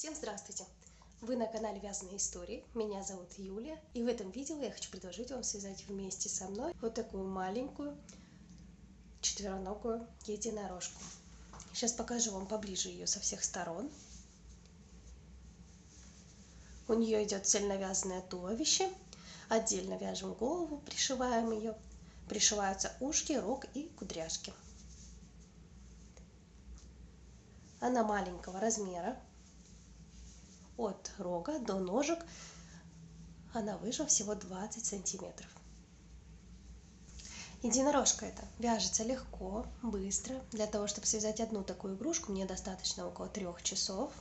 Всем здравствуйте! Вы на канале Вязаные истории. Меня зовут Юлия. И в этом видео я хочу предложить вам связать вместе со мной вот такую маленькую четвероногую единорожку. Сейчас покажу вам поближе ее со всех сторон. У нее идет цельновязанное туловище. Отдельно вяжем голову, пришиваем ее. Пришиваются ушки, рог и кудряшки. Она маленького размера. От рога до ножек она выше всего 20 сантиметров. Единорожка эта вяжется легко, быстро. Для того, чтобы связать одну такую игрушку, мне достаточно около 3 часов.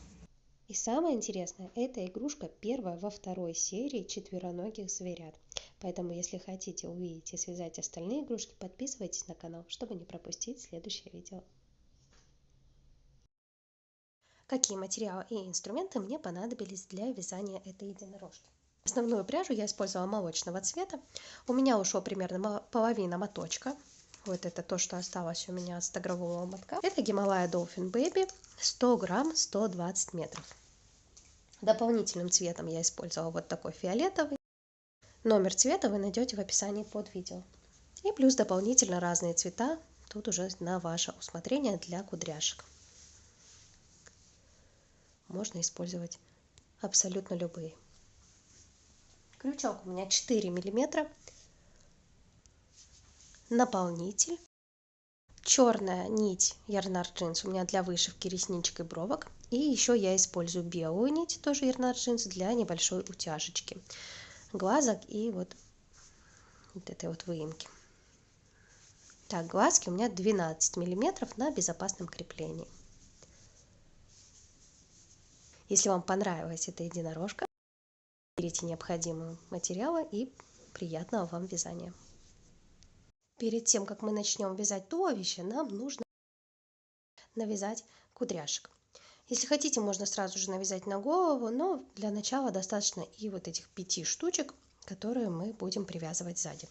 И самое интересное, эта игрушка первая во второй серии четвероногих зверят. Поэтому, если хотите увидеть и связать остальные игрушки, подписывайтесь на канал, чтобы не пропустить следующее видео. Какие материалы и инструменты мне понадобились для вязания этой единорожки? Основную пряжу я использовала молочного цвета. У меня ушло примерно половина моточка. Вот это то, что осталось у меня от 100-граммового мотка. Это Гималая Dolphin Baby, 100 грамм, 120 метров. Дополнительным цветом я использовала вот такой фиолетовый. Номер цвета вы найдете в описании под видео. И плюс дополнительно разные цвета, тут уже на ваше усмотрение, для кудряшек. Можно использовать абсолютно любые. Крючок у меня 4 миллиметра. Наполнитель. Черная нить Yarnard Jeans у меня для вышивки ресничек и бровок. И еще я использую белую нить, тоже Yarnard Jeans, для небольшой утяжечки глазок и вот этой вот выемки. Так, глазки у меня 12 миллиметров на безопасном креплении. Если вам понравилась эта единорожка, берите необходимые материалы и приятного вам вязания. Перед тем, как мы начнем вязать туловище, нам нужно навязать кудряшек. Если хотите, можно сразу же навязать на голову, но для начала достаточно и вот этих 5 штучек, которые мы будем привязывать сзади.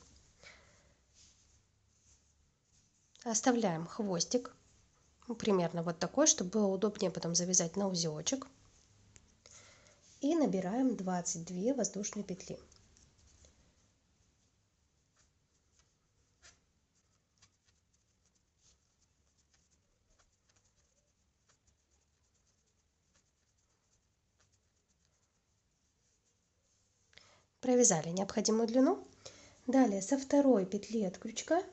Оставляем хвостик, примерно вот такой, чтобы было удобнее потом завязать на узелочек. И набираем 22 воздушные петли. Провязали необходимую длину. Далее со второй петли от крючка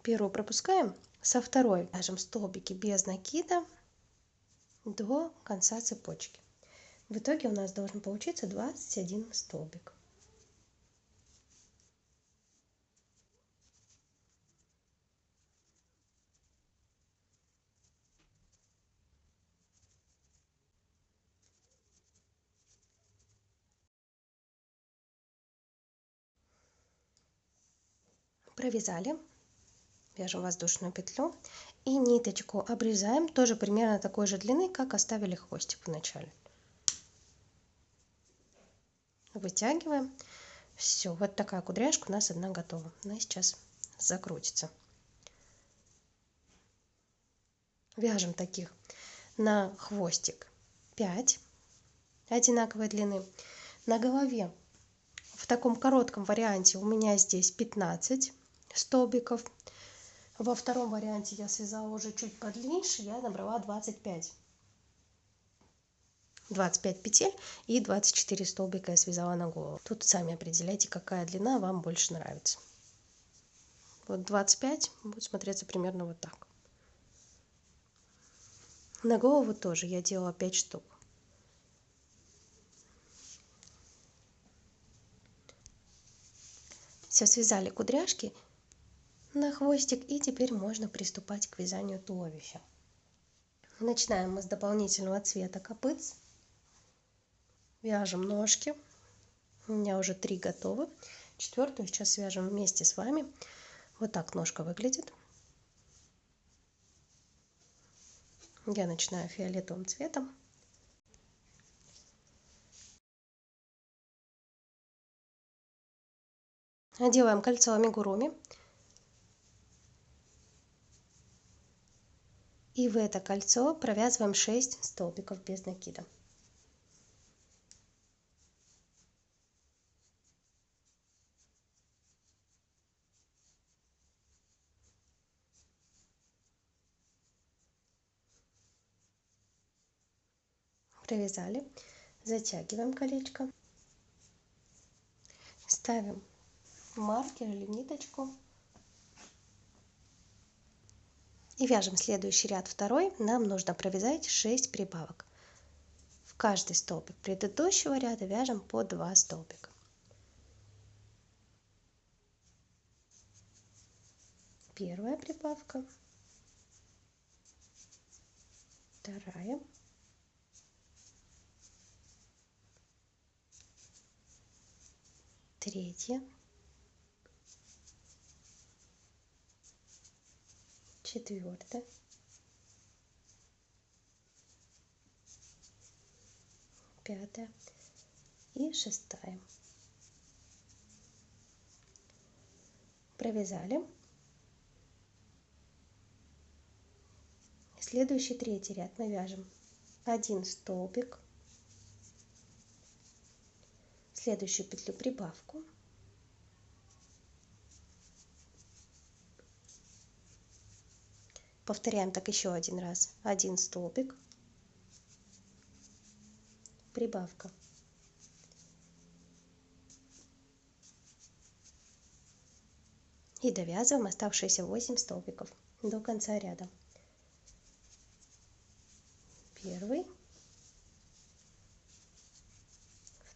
первую пропускаем, со второй вяжем столбики без накида до конца цепочки. В итоге у нас должен получиться 21 столбик. Провязали, вяжем воздушную петлю и ниточку обрезаем тоже примерно такой же длины, как оставили хвостик в начале. Вытягиваем. Все, вот такая кудряшка у нас одна готова. Она сейчас закрутится. Вяжем таких на хвостик 5 одинаковой длины. На голове в таком коротком варианте у меня здесь 15 столбиков. Во втором варианте я связала уже чуть подлиннее, я набрала 25 петель и 24 столбика я связала на голову. Тут сами определяйте, какая длина вам больше нравится. Вот 25 будет смотреться примерно вот так. На голову тоже я делала 5 штук. Все, связали кудряшки на хвостик, и теперь можно приступать к вязанию туловища. Начинаем мы с дополнительного цвета копытц. Вяжем ножки. У меня уже 3 готовы. 4-ю сейчас свяжем вместе с вами. Вот так ножка выглядит. Я начинаю фиолетовым цветом. Делаем кольцо амигуруми. И в это кольцо провязываем 6 столбиков без накида. Провязали, затягиваем колечко, ставим маркер или ниточку и вяжем следующий ряд второй. Нам нужно провязать 6 прибавок. В каждый столбик предыдущего ряда вяжем по 2 столбика. Первая прибавка, вторая, третья, четвертая, пятая и шестая. Провязали. Следующий третий ряд мы вяжем 1 столбик, следующую петлю прибавку, повторяем так еще один раз, 1 столбик, прибавка, и довязываем оставшиеся 8 столбиков до конца ряда. Первый,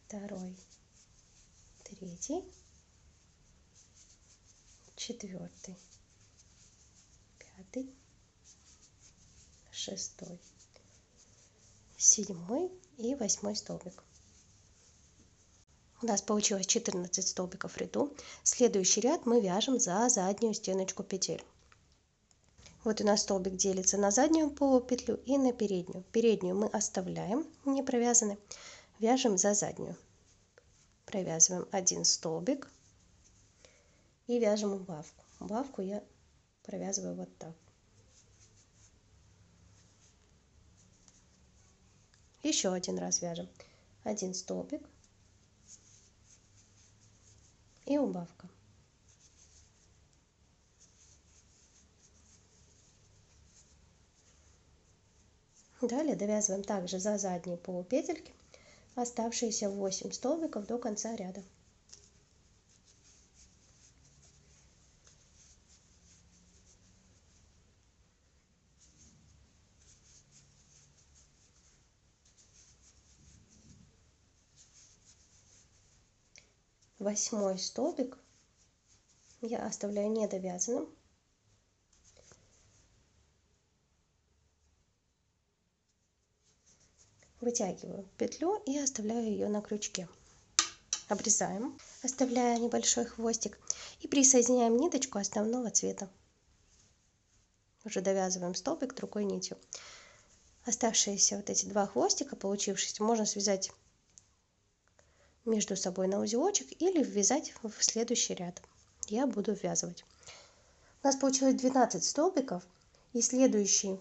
второй, третий, четвертый, пятый, шестой, седьмой и 8 столбик. У нас получилось 14 столбиков в ряду. Следующий ряд мы вяжем за заднюю стеночку петель. Вот у нас столбик делится на заднюю полупетлю и на переднюю. Переднюю мы оставляем не провязанной, вяжем за заднюю. Провязываем 1 столбик и вяжем убавку. Убавку я провязываю вот так. Еще один раз вяжем 1 столбик и убавка. Далее довязываем также за задние полупетельки оставшиеся 8 столбиков до конца ряда. Восьмой столбик я оставляю недовязанным. Вытягиваю петлю и оставляю ее на крючке. Обрезаем, оставляя небольшой хвостик, и присоединяем ниточку основного цвета. Уже довязываем столбик другой нитью. Оставшиеся вот эти 2 хвостика, получившиеся, можно связать между собой на узелочек или ввязать в следующий ряд. Я буду ввязывать. У нас получилось 12 столбиков, и следующий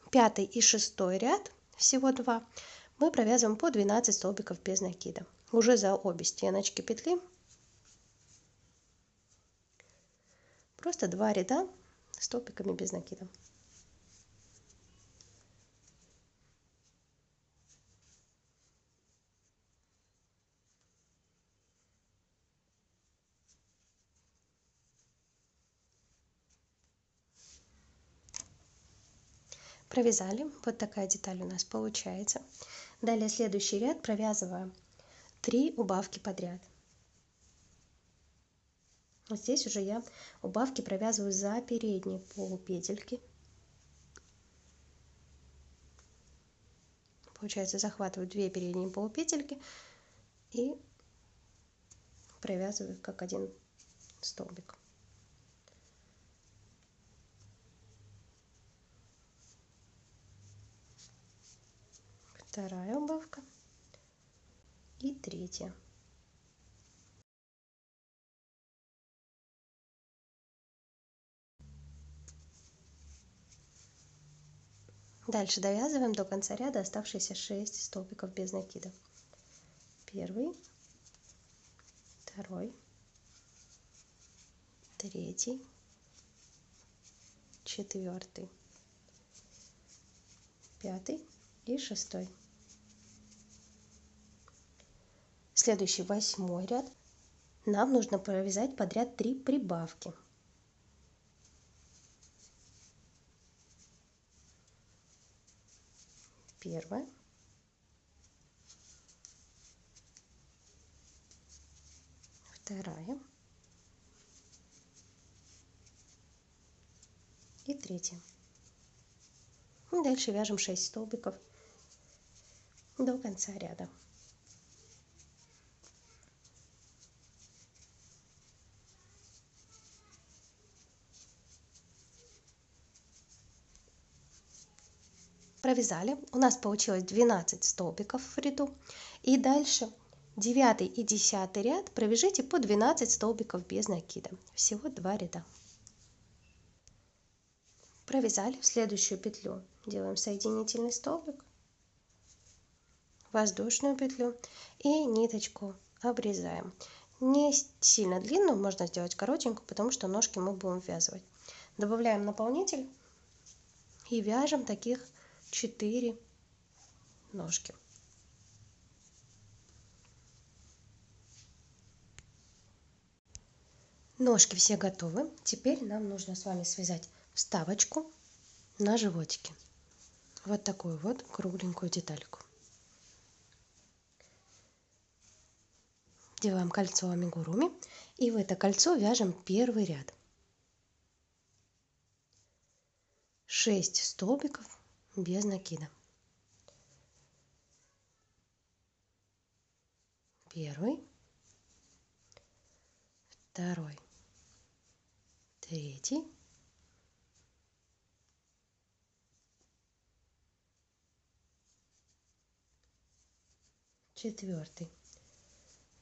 5 и 6 ряд, всего 2, мы провязываем по 12 столбиков без накида. Уже за обе стеночки петли. Просто 2 ряда столбиками без накида. Провязали. Вот такая деталь у нас получается. Далее следующий ряд провязываем 3 убавки подряд. Вот здесь уже я убавки провязываю за передние полупетельки. Получается, захватываю 2 передние полупетельки и провязываю как один столбик. Вторая убавка и третья. Дальше довязываем до конца ряда оставшиеся 6 столбиков без накида. Первый, второй, третий, четвертый, пятый и шестой. следующий 8 ряд. Нам нужно провязать подряд 3 прибавки. Первая, вторая и третья. И дальше вяжем 6 столбиков до конца ряда. Провязали. У нас получилось 12 столбиков в ряду. И дальше 9 и 10 ряд провяжите по 12 столбиков без накида. Всего 2 ряда. Провязали. В следующую петлю делаем соединительный столбик, воздушную петлю и ниточку обрезаем. Не сильно длинную, можно сделать коротенькую, потому что ножки мы будем ввязывать. Добавляем наполнитель и вяжем таких 4 ножки. Ножки все готовы. Теперь нам нужно с вами связать вставочку на животике. Вот такую вот кругленькую детальку. Делаем кольцо амигуруми и в это кольцо вяжем первый ряд. 6 столбиков без накида. Первый, второй, третий, четвертый,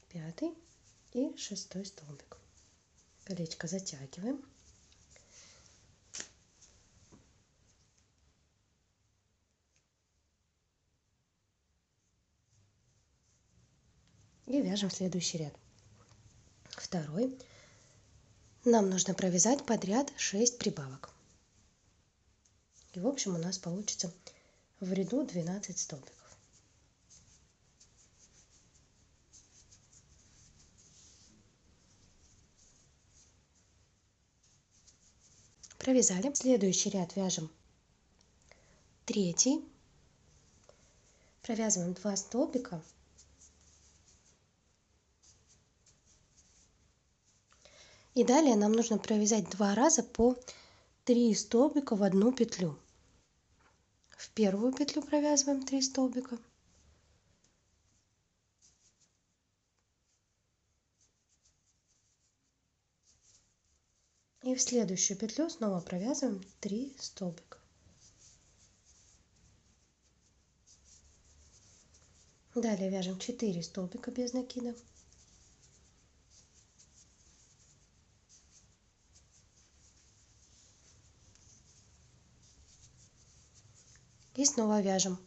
пятый и 6 столбик. Колечко затягиваем. И вяжем следующий ряд. Второй. Нам нужно провязать подряд 6 прибавок. И в общем у нас получится в ряду 12 столбиков. Провязали. Следующий ряд вяжем третий. Провязываем 2 столбика. И далее нам нужно провязать 2 раза по 3 столбика в одну петлю. В первую петлю провязываем 3 столбика. И в следующую петлю снова провязываем 3 столбика. Далее вяжем 4 столбика без накида. И снова вяжем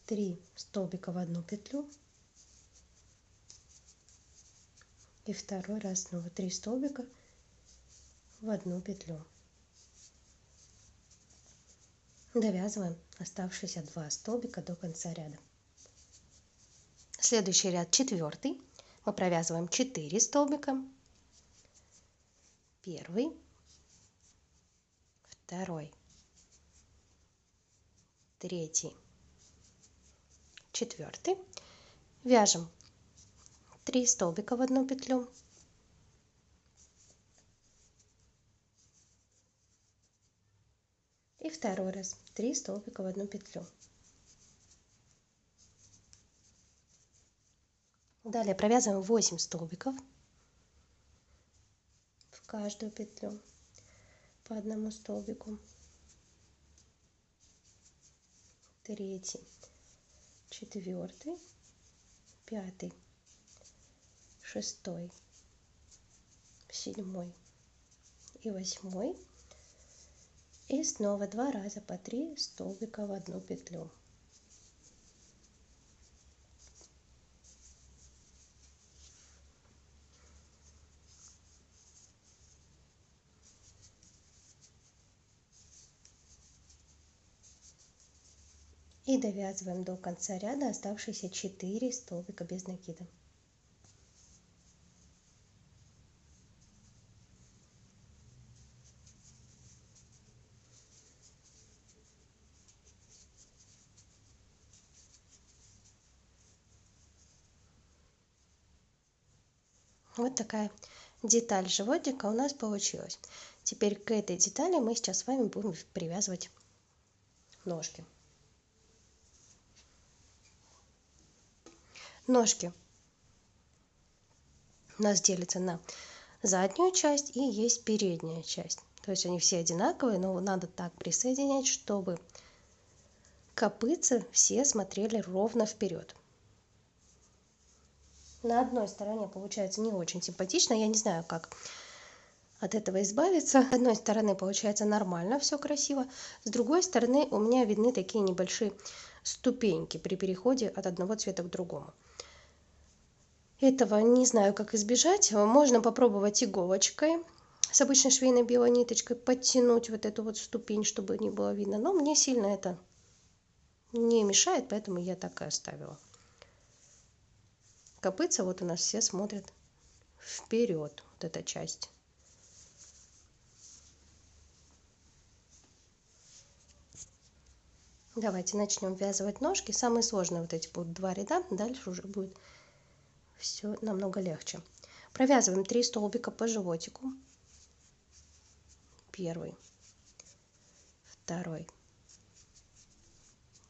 3 столбика в одну петлю. И второй раз снова 3 столбика в одну петлю. Довязываем оставшиеся 2 столбика до конца ряда. Следующий ряд четвертый. Мы провязываем 4 столбика. Первый, второй, третий, четвертый. Вяжем 3 столбика в одну петлю. И второй раз 3 столбика в одну петлю. Далее провязываем 8 столбиков в каждую петлю по одному столбику. Третий, четвертый, пятый, шестой, седьмой и 8. И снова 2 раза по 3 столбика в одну петлю. И довязываем до конца ряда оставшиеся 4 столбика без накида. Вот такая деталь животика у нас получилась. Теперь к этой детали мы сейчас с вами будем привязывать ножки. Ножки у нас делятся на заднюю часть и есть передняя часть. То есть они все одинаковые, но надо так присоединять, чтобы копытца все смотрели ровно вперед. На одной стороне получается не очень симпатично, я не знаю, как от этого избавиться. С одной стороны получается нормально, все красиво, с другой стороны у меня видны такие небольшие ступеньки при переходе от одного цвета к другому. Этого не знаю, как избежать. Можно попробовать иголочкой с обычной швейной белой ниточкой подтянуть вот эту вот ступень, чтобы не было видно. Но мне сильно это не мешает, поэтому я так и оставила. Копытца вот у нас все смотрят вперед, вот эта часть. Давайте начнем вязывать ножки. Самые сложные вот эти будут 2 ряда, дальше уже будет все намного легче. Провязываем 3 столбика по животику. Первый, второй,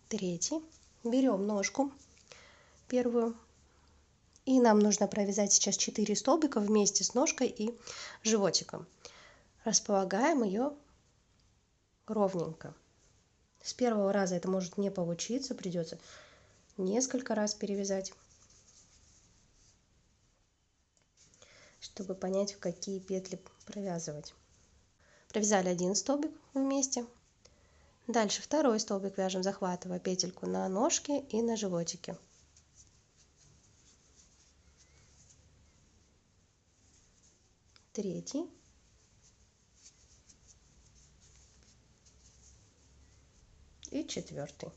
третий. Берем ножку первую. И нам нужно провязать сейчас 4 столбика вместе с ножкой и животиком. Располагаем ее ровненько. С первого раза это может не получиться, придется несколько раз перевязать, чтобы понять, в какие петли провязывать. Провязали 1 столбик вместе. Дальше второй столбик вяжем, захватывая петельку на ножке и на животике. Третий. И четвертый.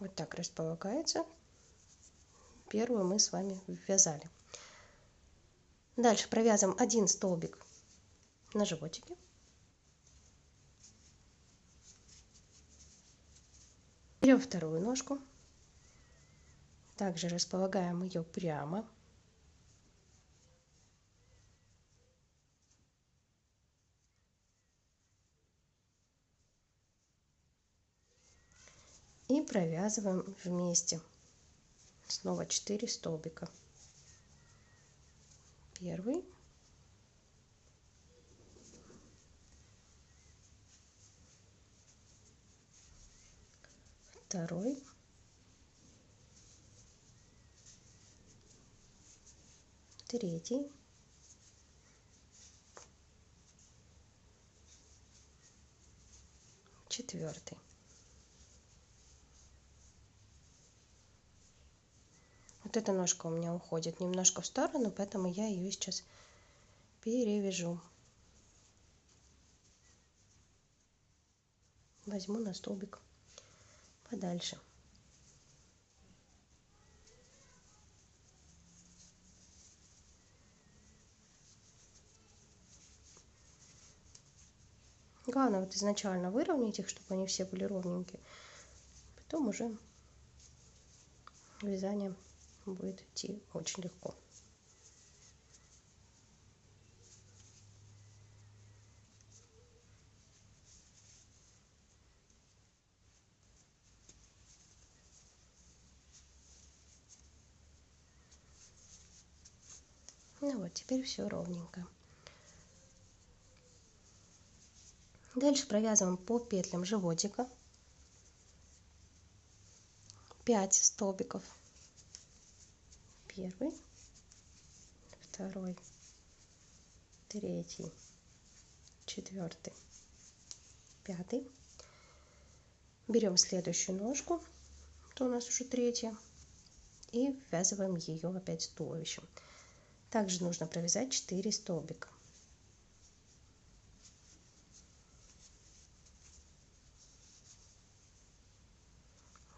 Вот так располагается. Первую мы с вами ввязали. Дальше провязываем 1 столбик на животике. Берем вторую ножку. Также располагаем ее прямо. И провязываем вместе. Снова 4 столбика. Первый. Второй. Третий. Четвертый. Вот эта ножка у меня уходит немножко в сторону, поэтому я ее сейчас перевяжу. Возьму на столбик подальше. Главное вот изначально выровнять их, чтобы они все были ровненькие. Потом уже вязание будет идти очень легко. Ну вот, теперь все ровненько. Дальше провязываем по петлям животика 5 столбиков. Первый, второй, третий, четвертый, пятый. Берем следующую ножку, это у нас уже третья, и ввязываем ее опять с туловищем. Также нужно провязать 4 столбика.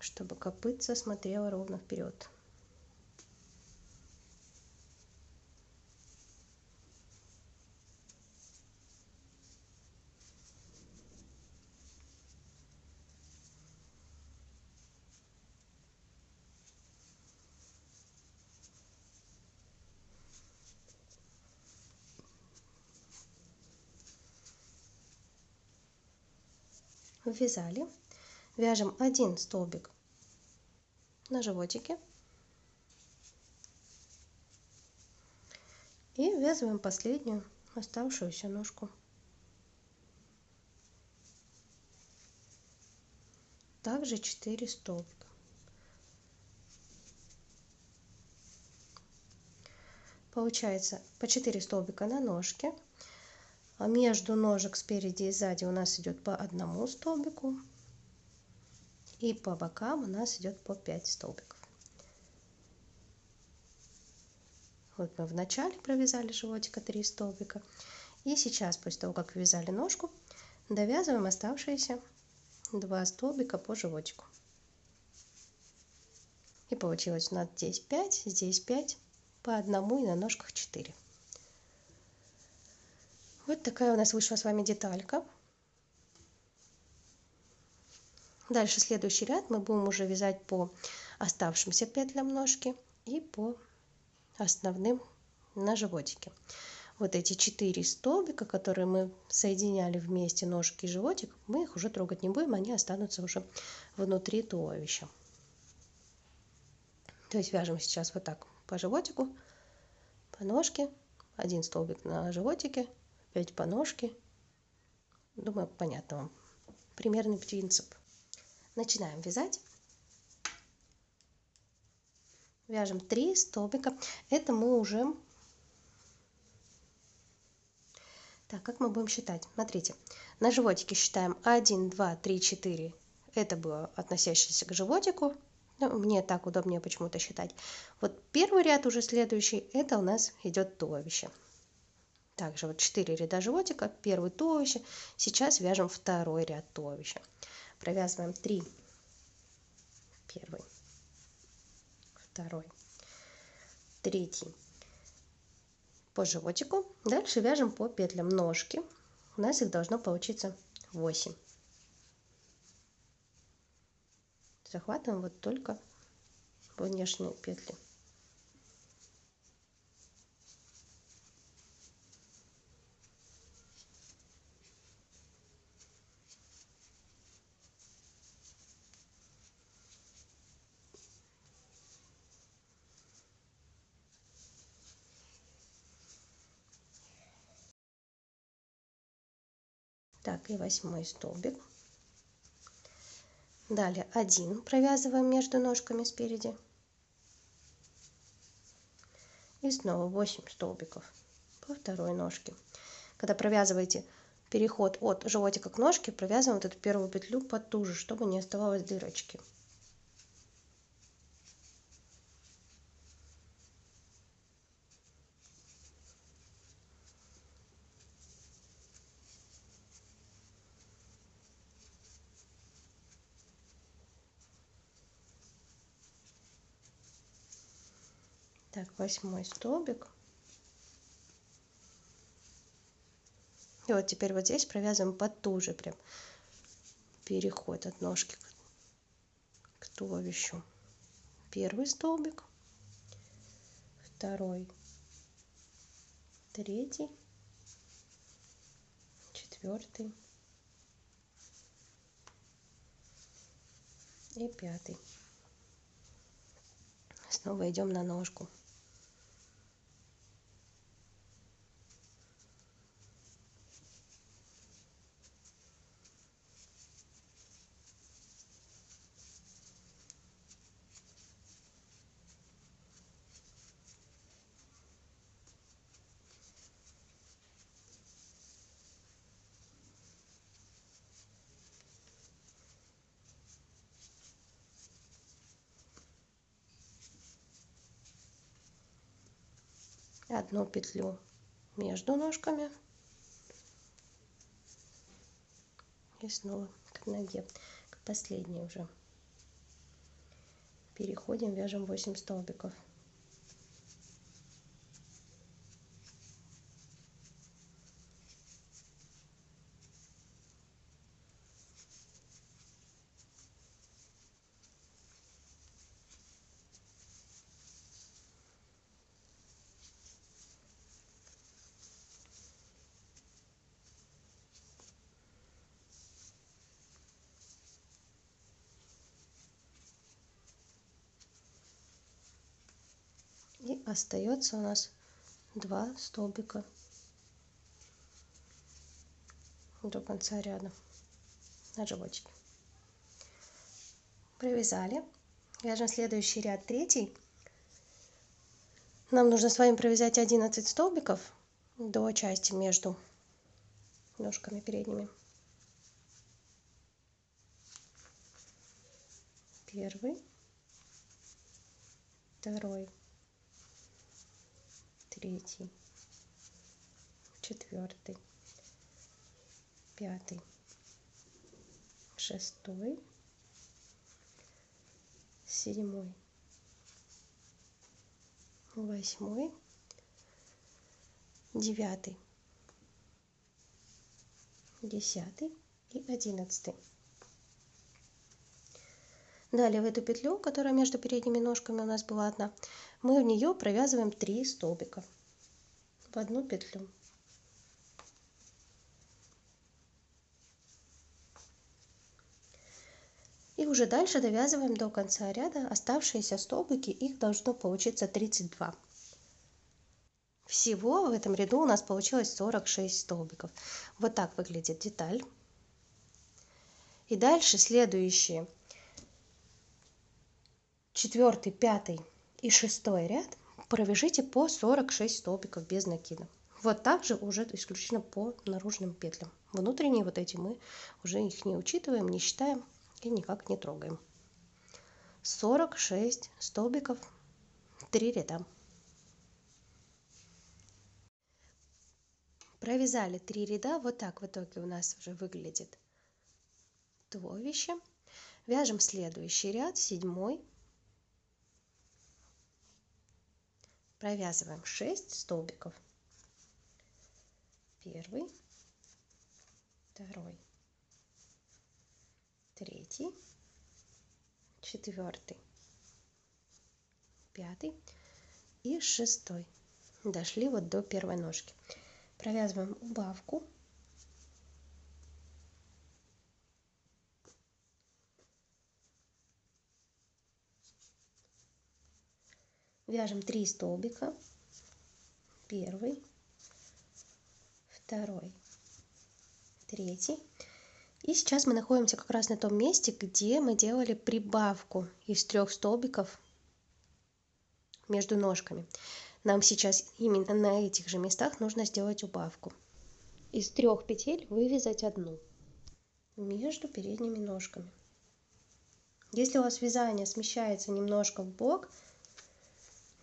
чтобы копытце смотрело ровно вперед. Ввязали, вяжем один столбик на животике и ввязываем последнюю оставшуюся ножку. Также 4 столбика. Получается по 4 столбика на ножке, а между ножек спереди и сзади у нас идет по одному столбику, и по бокам у нас идет по 5 столбиков. Вот мы в начале провязали животика 3 столбика, и сейчас, после того как ввязали ножку, довязываем оставшиеся 2 столбика по животику. И получилось у нас здесь 5, по одному и на ножках 4. Вот такая у нас вышла с вами деталька. Дальше следующий ряд мы будем уже вязать по оставшимся петлям ножки и по основным на животике. Вот эти 4 столбика, которые мы соединяли вместе ножки и животик, мы их уже трогать не будем, они останутся уже внутри туловища. То есть вяжем сейчас вот так по животику, по ножке, один столбик на животике, 5 по ножке. Думаю, понятно вам. Примерный принцип. Начинаем вязать. Вяжем 3 столбика. Это мы уже... Так, как мы будем считать? Смотрите, на животике считаем 1, 2, 3, 4. Это было относящееся к животику. Ну, мне так удобнее почему-то считать. Вот первый ряд уже следующий, это у нас идет туловище. Также вот 4 ряда животика, первый туловище. Сейчас вяжем второй ряд туловища. Провязываем 3. Первый, второй, третий по животику. Дальше вяжем по петлям ножки. У нас их должно получиться 8. Захватываем вот только внешние петли. Так, и 8 столбик. Далее 1 провязываем между ножками спереди. И снова 8 столбиков по второй ножке. Когда провязываете переход от животика к ножке, провязываем вот эту первую петлю потуже, чтобы не оставалось дырочки. Так, 8 столбик. И вот теперь вот здесь провязываем потуже прям переход от ножки к туловищу. Первый столбик, второй, третий, четвертый и 5. Снова идем на ножку. Одну петлю между ножками и снова к ноге, к последней уже. переходим, вяжем 8 столбиков. И остается у нас 2 столбика до конца ряда на животике. Провязали. Вяжем следующий ряд, третий. Нам нужно с вами провязать 11 столбиков до части между ножками передними. Первый, второй, третий, четвертый, пятый, шестой, седьмой, восьмой, девятый, 10 и 11. Далее в эту петлю, которая между передними ножками у нас была одна, мы в нее провязываем 3 столбика в одну петлю. И уже дальше довязываем до конца ряда оставшиеся столбики, их должно получиться 32. Всего в этом ряду у нас получилось 46 столбиков. Вот так выглядит деталь. И дальше следующие 4, 5 и 6 ряд провяжите по 46 столбиков без накида. Вот так же уже исключительно по наружным петлям. Внутренние вот эти мы уже их не учитываем, не считаем и никак не трогаем. 46 столбиков, 3 ряда. Провязали 3 ряда, вот так в итоге у нас уже выглядит туловище. Вяжем следующий ряд, 7. Провязываем 6 столбиков. 1, 2, 3, 4, 5 и 6. Дошли вот до первой ножки. Провязываем убавку. Вяжем 3 столбика. 1, 2, 3. И сейчас мы находимся как раз на том месте, где мы делали прибавку из 3 столбиков между ножками. Нам сейчас именно на этих же местах нужно сделать убавку. Из 3 петель вывязать одну между передними ножками. Если у вас вязание смещается немножко в бок,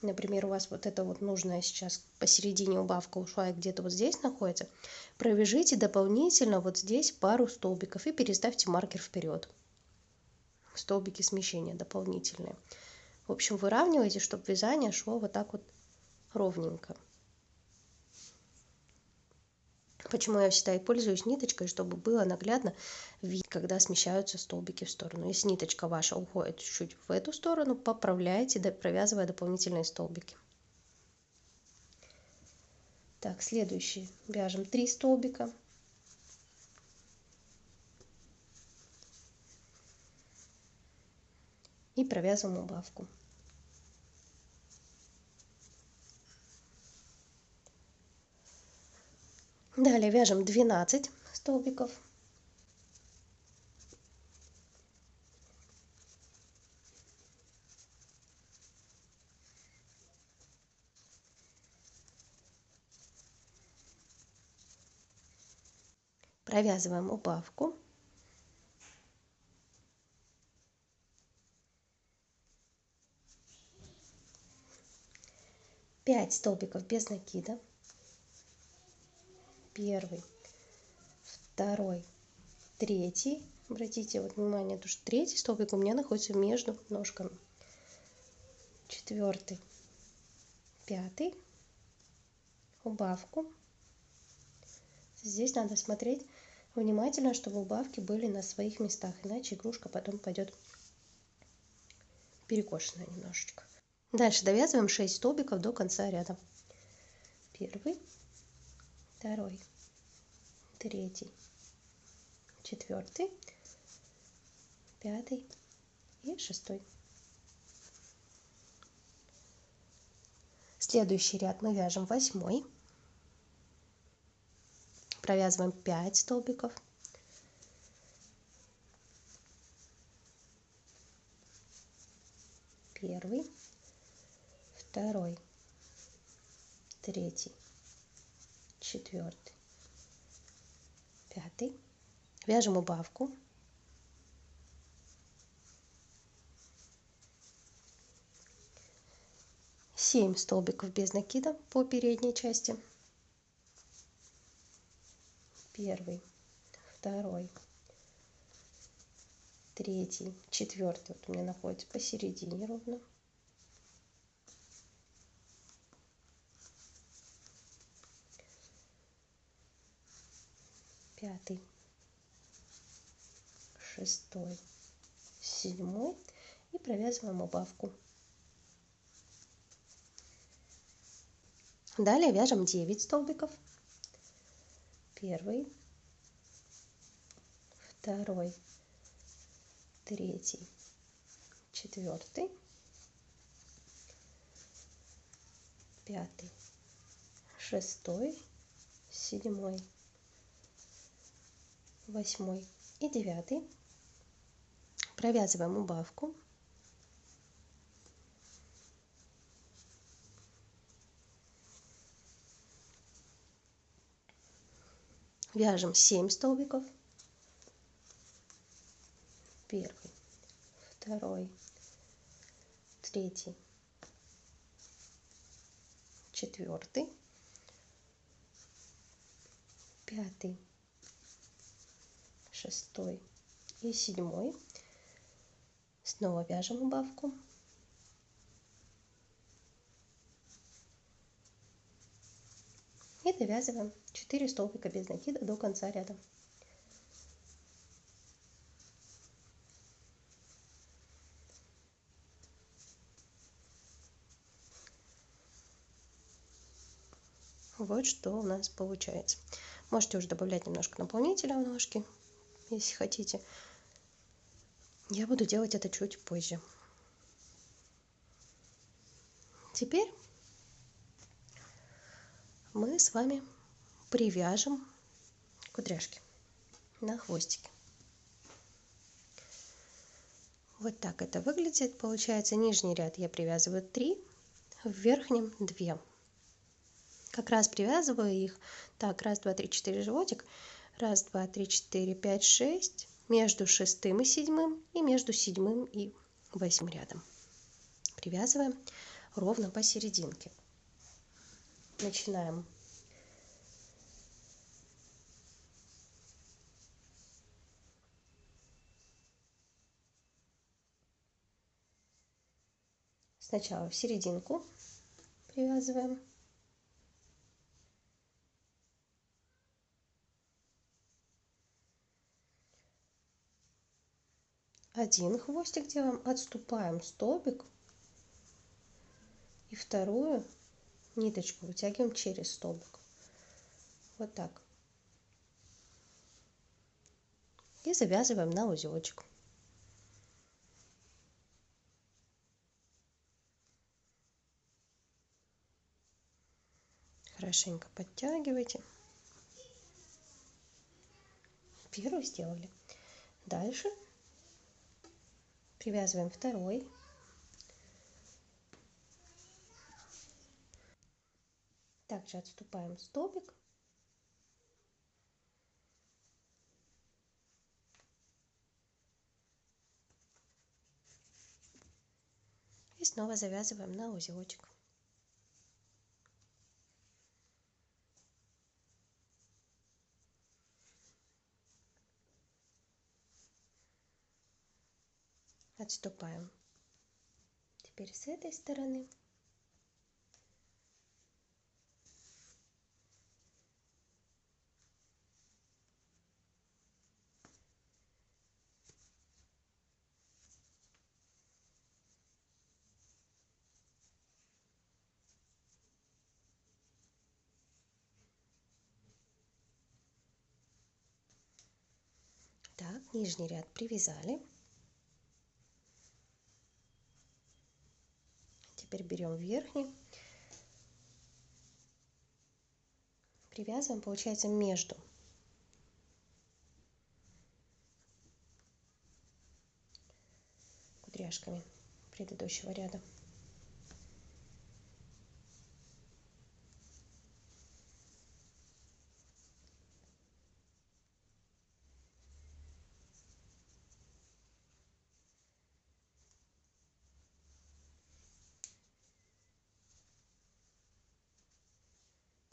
например, у вас вот это вот нужная сейчас посередине убавка ушла и где-то вот здесь находится, провяжите дополнительно вот здесь пару столбиков и переставьте маркер вперед. Столбики смещения дополнительные. В общем, выравнивайте, чтобы вязание шло вот так вот ровненько. Почему я всегда и пользуюсь ниточкой, чтобы было наглядно видно, когда смещаются столбики в сторону. Если ниточка ваша уходит чуть-чуть в эту сторону, поправляйте, провязывая дополнительные столбики. Так, следующий. Вяжем 3 столбика. И провязываем убавку. Далее вяжем 12 столбиков. Провязываем убавку. Пять столбиков без накида. 1, 2, 3. Обратите вот внимание, что 3 столбик у меня находится между ножками. 4, 5, убавку. Здесь надо смотреть внимательно, чтобы убавки были на своих местах, иначе игрушка потом пойдет перекошенная немножечко. Дальше довязываем 6 столбиков до конца ряда. 1, 2, 3, 4, 5 и 6. Следующий ряд мы вяжем 8. Провязываем 5 столбиков. 1, 2, 3, 4, 5. Вяжем убавку. Семь столбиков без накида по передней части. 1, 2, 3, 4. Вот у меня находится посередине ровно. 5, 6, 7 и провязываем убавку. Далее вяжем 9 столбиков. 1, 2, 3, 4, 5, 6, 7, 8 и 9. Провязываем убавку. Вяжем 7 столбиков. 1, 2, 3, 4, 5, 6 и 7. Снова вяжем убавку. И довязываем 4 столбика без накида до конца ряда. Вот что у нас получается. Можете уже добавлять немножко наполнителя в ножки, если хотите. Я буду делать это чуть позже. Теперь мы с вами привяжем кудряшки на хвостике. Вот так это выглядит. Получается, нижний ряд я привязываю 3, в верхнем 2. Как раз привязываю их. Так, 1, 2, 3, 4 животик. 1, 2, 3, 4, 5, 6. Между 6 и 7 и между 7 и 8 рядом. Привязываем ровно посерединке. Начинаем сначала в серединку привязываем. Один хвостик делаем, отступаем столбик и вторую ниточку вытягиваем через столбик. Вот так. И завязываем на узелочек. Хорошенько подтягивайте. Первый сделали. Дальше привязываем второй. Также отступаем столбик. И снова завязываем на узелочек. Отступаем. Теперь с этой стороны. Так, нижний ряд привязали. Теперь берем верхний. Привязываем, получается, между кудряшками предыдущего ряда.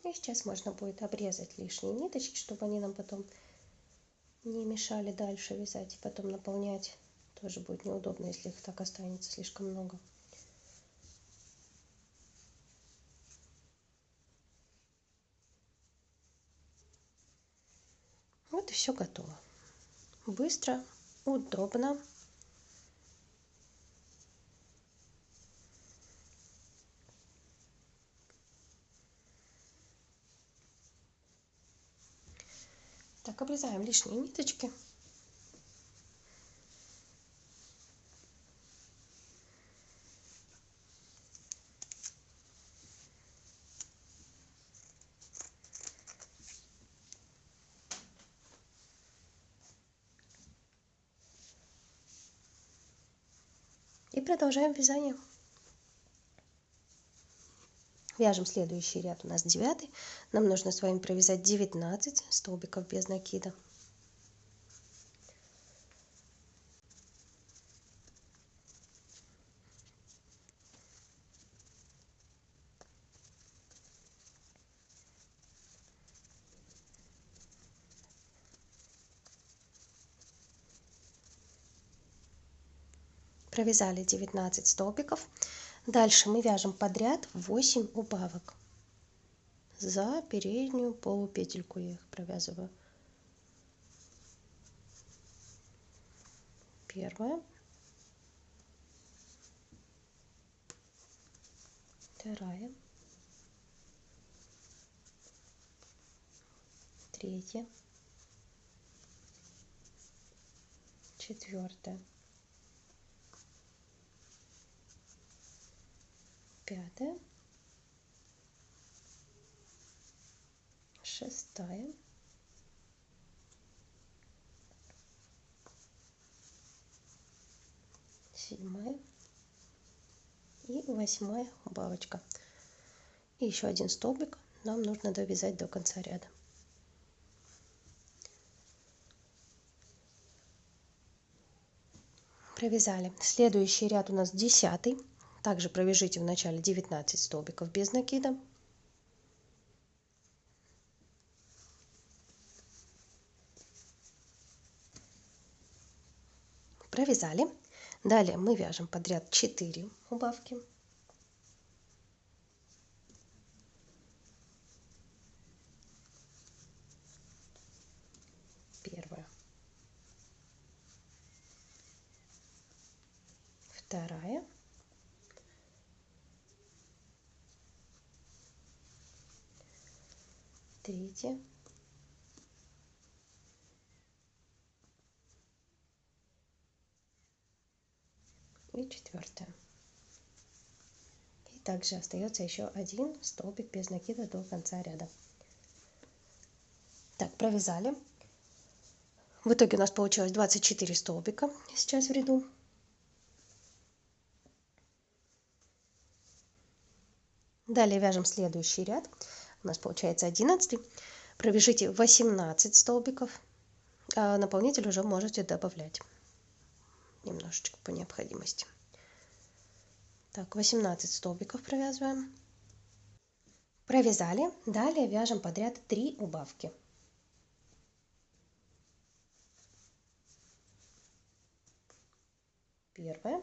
И сейчас можно будет обрезать лишние ниточки, чтобы они нам потом не мешали дальше вязать и потом наполнять. Тоже будет неудобно, если их так останется слишком много. Вот и все готово. Быстро, удобно. Так, обрезаем лишние ниточки. И продолжаем вязание. Вяжем следующий ряд, у нас 9. Нам нужно с вами провязать 19 столбиков без накида. Провязали 19 столбиков. Дальше мы вяжем подряд 8 убавок. За переднюю полупетельку я их провязываю. Первая, вторая, третья, четвертая, пятая, шестая, седьмая и 8 убавочка. И еще один столбик нам нужно довязать до конца ряда. Провязали. Следующий ряд у нас 10. Также провяжите в начале 19 столбиков без накида. Провязали. Далее мы вяжем подряд 4 убавки. Первая, вторая, третья, и четвертая. И также остается еще один столбик без накида до конца ряда. Так, провязали. В итоге у нас получилось 24 столбика сейчас в ряду. Далее вяжем следующий ряд. У нас получается 11. Провяжите 18 столбиков. А наполнитель уже можете добавлять немножечко по необходимости. Так, 18 столбиков провязываем. Провязали. Далее вяжем подряд 3 убавки. Первая,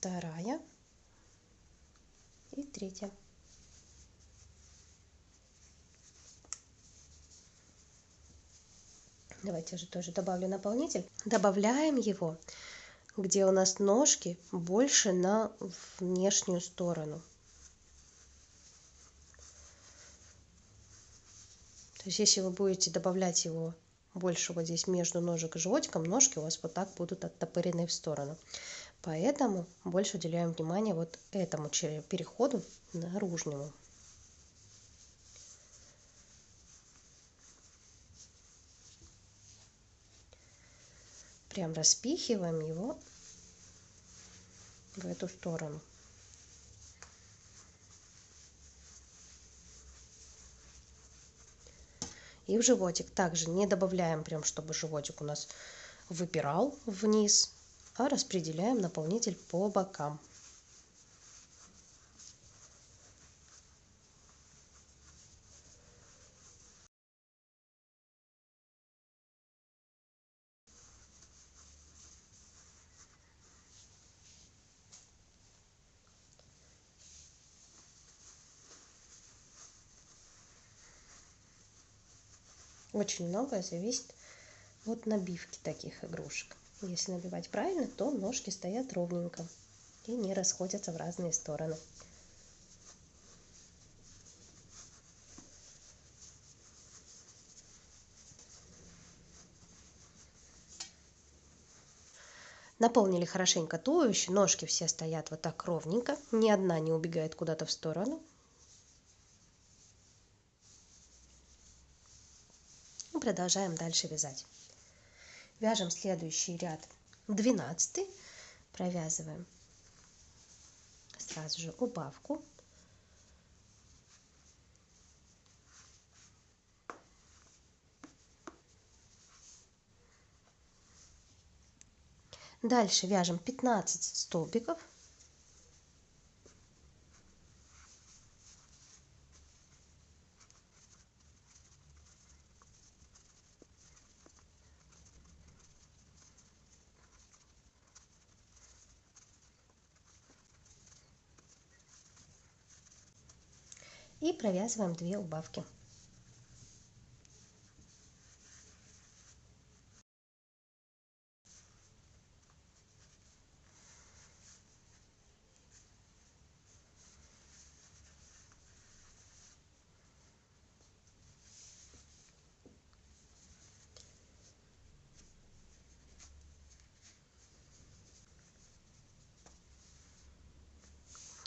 вторая и третья. Давайте же тоже добавлю наполнитель. Добавляем его, где у нас ножки больше на внешнюю сторону. То есть если вы будете добавлять его больше вот здесь между ножек и животиком, ножки у вас вот так будут оттопырены в сторону. Поэтому больше уделяем внимание вот этому переходу наружному. Прям распихиваем его в эту сторону. И в животик также не добавляем прям, чтобы животик у нас выпирал вниз, а распределяем наполнитель по бокам. Очень многое зависит от набивки таких игрушек. Если набивать правильно, то ножки стоят ровненько и не расходятся в разные стороны. Наполнили хорошенько туловище, ножки все стоят вот так ровненько, ни одна не убегает куда-то в сторону. И продолжаем дальше вязать. Вяжем следующий ряд, 12, провязываем сразу же убавку. Дальше вяжем 15 столбиков. И провязываем 2 убавки.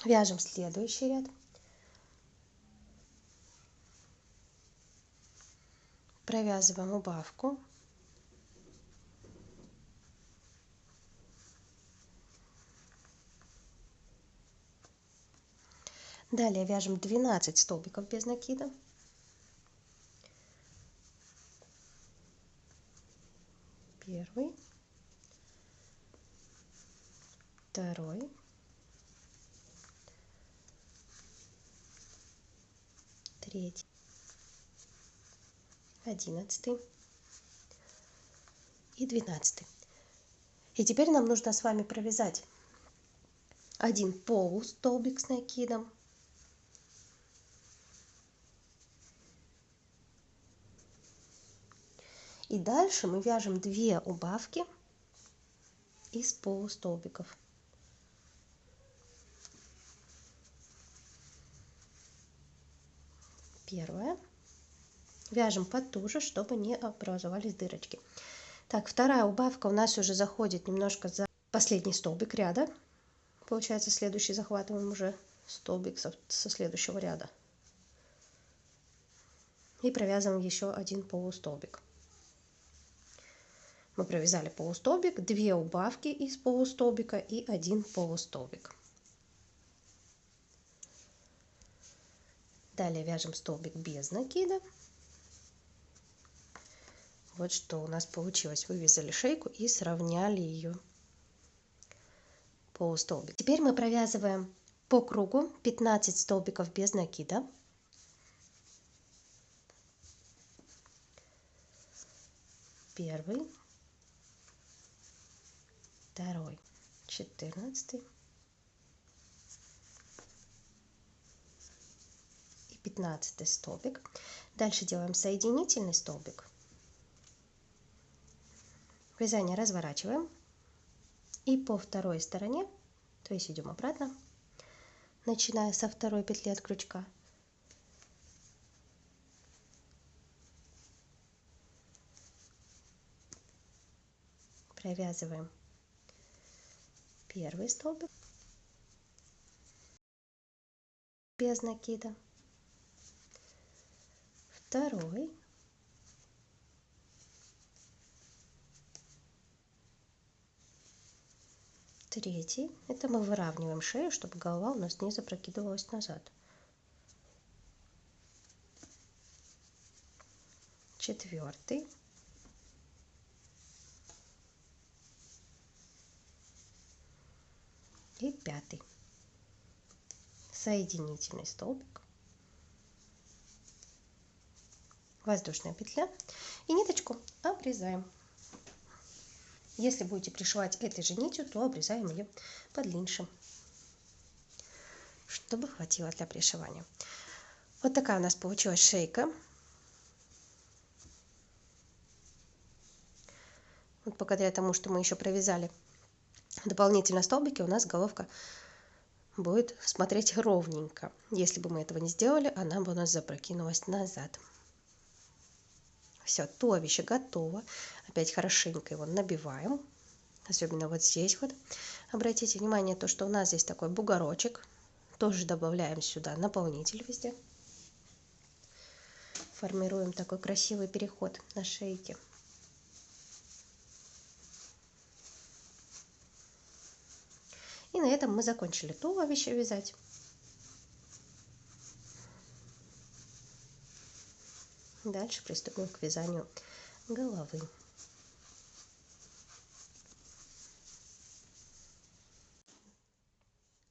Вяжем следующий ряд. Провязываем убавку. Далее вяжем 12 столбиков без накида. Первый, второй, третий, 11 и 12. И теперь нам нужно с вами провязать один полустолбик с накидом, и дальше мы вяжем 2 убавки из полустолбиков. Первая. Вяжем потуже, чтобы не образовались дырочки. Так, вторая убавка у нас уже заходит немножко за последний столбик ряда. Получается, следующий захватываем уже столбик со следующего ряда. И провязываем еще один полустолбик. Мы провязали полустолбик, 2 убавки из полустолбика и 1 полустолбик. Далее вяжем столбик без накида. Вот что у нас получилось. Вывязали шейку и сравняли ее полустолбик. Теперь мы провязываем по кругу 15 столбиков без накида. Первый, второй, 14, 15 столбик. Дальше делаем соединительный столбик. Вязание разворачиваем. И по второй стороне, то есть идем обратно, начиная со второй петли от крючка, провязываем первый столбик без накида, второй, третий. Это мы выравниваем шею, чтобы голова у нас не запрокидывалась назад. Четвертый. И пятый. Соединительный столбик, воздушная петля и ниточку обрезаем. Если будете пришивать этой же нитью, то обрезаем ее подлиннее, чтобы хватило для пришивания. Вот такая у нас получилась шейка. Вот благодаря тому, что мы еще провязали дополнительно столбики, у нас головка будет смотреть ровненько. Если бы мы этого не сделали, она бы у нас запрокинулась назад. Все, туловище готово. Опять хорошенько его набиваем. Особенно вот здесь вот. Обратите внимание, то, что у нас здесь такой бугорочек. Тоже добавляем сюда наполнитель везде. Формируем такой красивый переход на шейке. И на этом мы закончили туловище вязать. Дальше приступим к вязанию головы.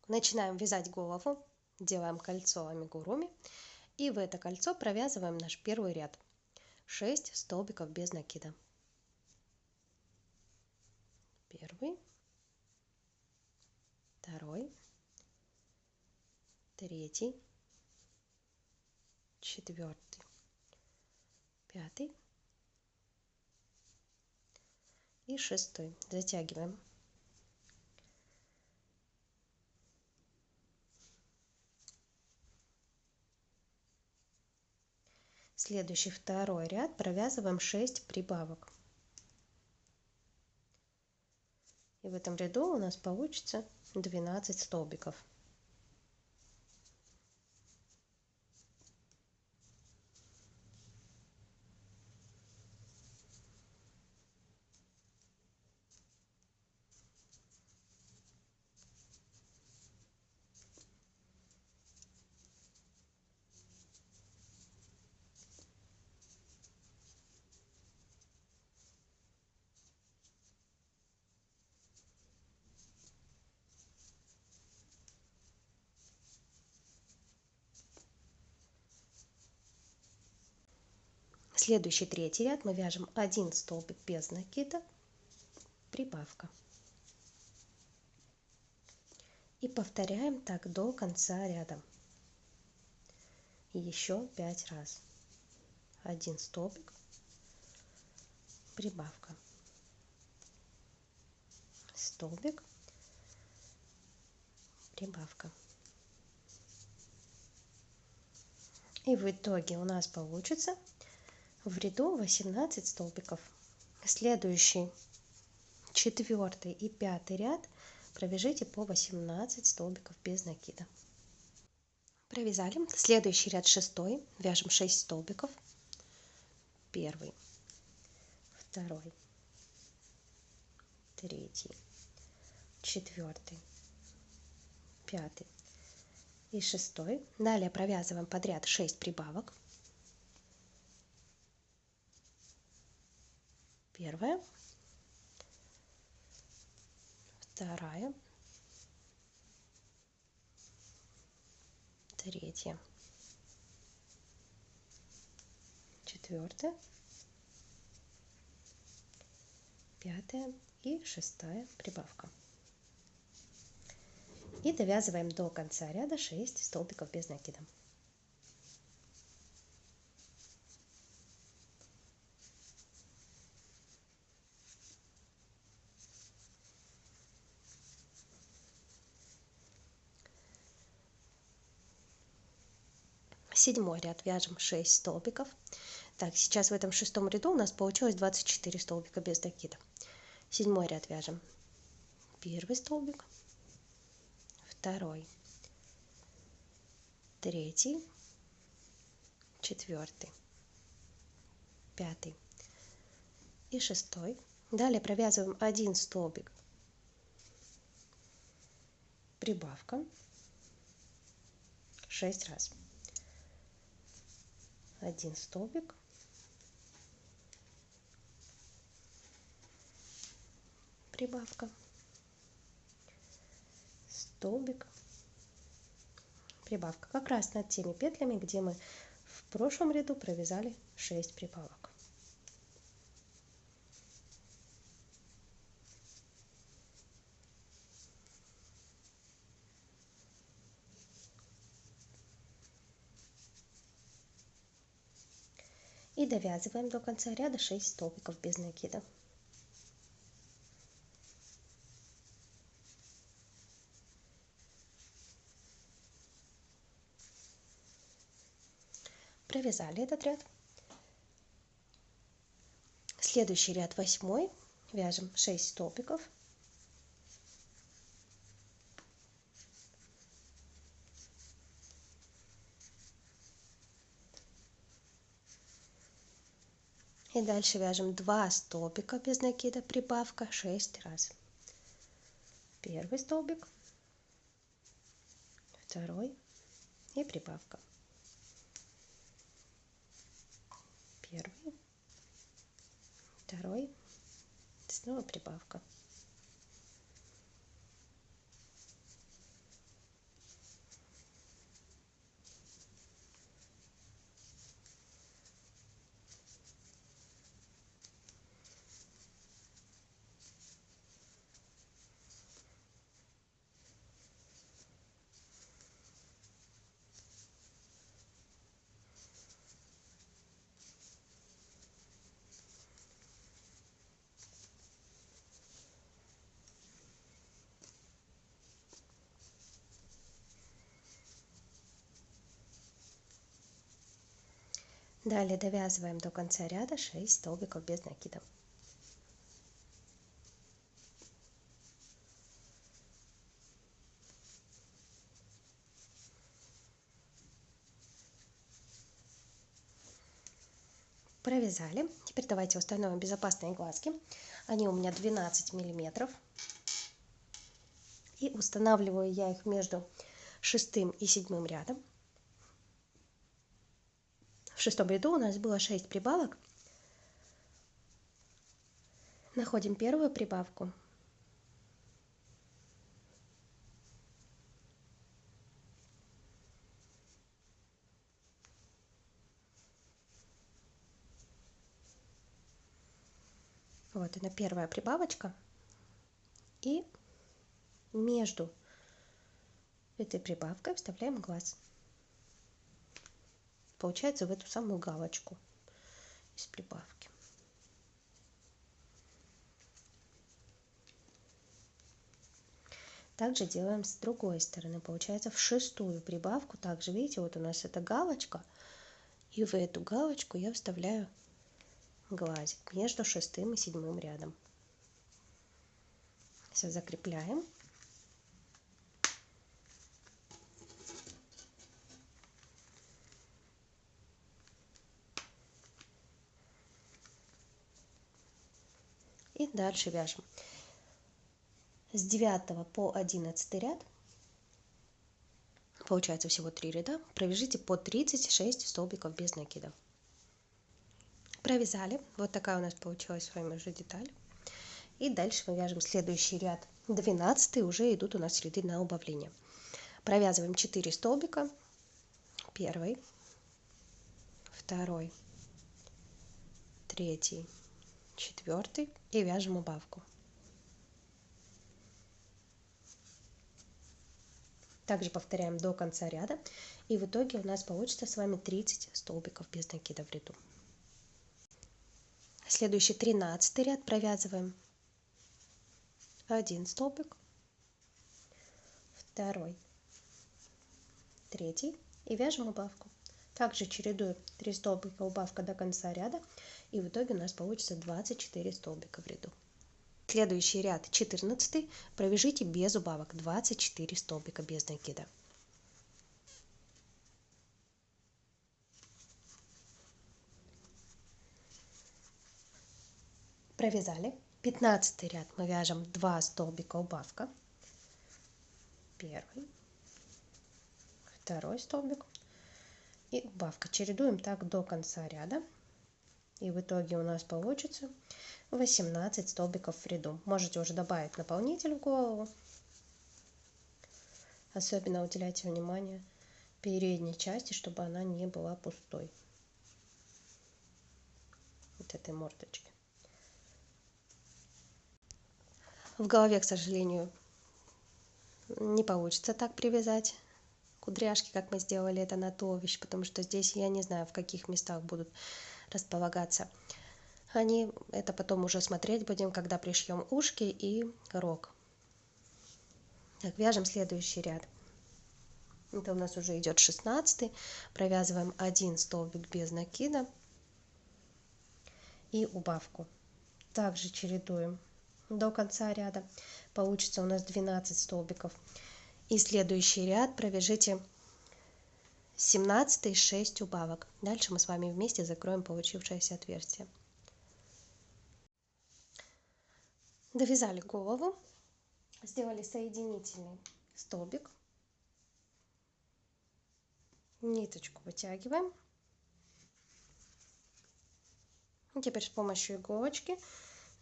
Начинаем вязать голову, делаем кольцо амигуруми и в это кольцо провязываем наш первый ряд. 6 столбиков без накида. Первый, второй, третий, четвертый, пятый и шестой. Затягиваем. Следующий второй ряд провязываем 6 прибавок. И в этом ряду у нас получится 12 столбиков. Следующий третий ряд мы вяжем 1 столбик без накида, прибавка. И повторяем так до конца ряда. Еще 5 раз. 1 столбик, прибавка. Столбик, прибавка. И в итоге у нас получится в ряду 18 столбиков. Следующий 4 и 5 ряд провяжите по 18 столбиков без накида. Провязали. Следующий ряд 6. Вяжем 6 столбиков. 1, 2, 3, 4, 5 и 6. Далее провязываем подряд 6 прибавок. Первая, вторая, третья, четвертая, пятая и шестая прибавка. И довязываем до конца ряда 6 столбиков без накида. Седьмой ряд вяжем 6 столбиков. Так, сейчас в этом шестом ряду у нас получилось 24 столбика без накида. Седьмой ряд вяжем первый столбик, второй, третий, четвертый, пятый и шестой. Далее провязываем один столбик, прибавка 6 раз. Один столбик, прибавка, столбик, прибавка. Как раз над теми петлями, где мы в прошлом ряду провязали 6 прибавок. И довязываем до конца ряда 6 столбиков без накида. Провязали этот ряд. Следующий ряд, восьмой, вяжем 6 столбиков. И дальше вяжем 2 столбика без накида, прибавка 6 раз. Первый столбик, второй и прибавка. Первый, второй, снова прибавка. Далее довязываем до конца ряда 6 столбиков без накида. Провязали. Теперь давайте установим безопасные глазки. Они у меня 12 миллиметров. И устанавливаю я их между шестым и седьмым рядом. В шестом ряду у нас было 6 прибавок. Находим первую прибавку. Вот она, первая прибавочка. И между этой прибавкой вставляем глаз. Получается в эту самую галочку из прибавки. Также делаем с другой стороны. Получается в шестую прибавку. Также, видите, вот у нас эта галочка. И в эту галочку я вставляю глазик между шестым и седьмым рядом. Все, закрепляем. И дальше вяжем с 9 по 11 ряд. Получается всего 3 ряда. Провяжите по 36 столбиков без накида. Провязали. Вот такая у нас получилась с вами уже деталь. И дальше мы вяжем следующий ряд. 12 уже идут у нас ряды на убавление. Провязываем 4 столбика. Первый, второй, третий, четвертый и вяжем убавку. Также повторяем до конца ряда, и в итоге у нас получится с вами 30 столбиков без накида в ряду. Следующий 13 ряд провязываем 1 столбик, второй, третий и вяжем убавку. Также чередую 3 столбика убавка до конца ряда, и в итоге у нас получится 24 столбика в ряду. Следующий ряд 14 провяжите без убавок 24 столбика без накида. Провязали. 15 ряд мы вяжем 2 столбика убавка. Первый, второй столбик и убавка. Чередуем так до конца ряда. И в итоге у нас получится 18 столбиков в ряду. Можете уже добавить наполнитель в голову. Особенно уделяйте внимание передней части, чтобы она не была пустой. Вот этой мордочки. В голове, к сожалению, не получится так привязать кудряшки, как мы сделали это на туловище, потому что здесь я не знаю, в каких местах будут располагаться они. Это потом уже смотреть будем, когда пришьем ушки и рог. Так, вяжем следующий ряд. Это у нас уже идет 16. Провязываем 1 столбик без накида и убавку. Также чередуем до конца ряда. Получится у нас 12 столбиков. И следующий ряд провяжите 17 6 убавок. Дальше мы с вами вместе закроем получившееся отверстие. Довязали голову, сделали соединительный столбик, ниточку вытягиваем. И теперь с помощью иголочки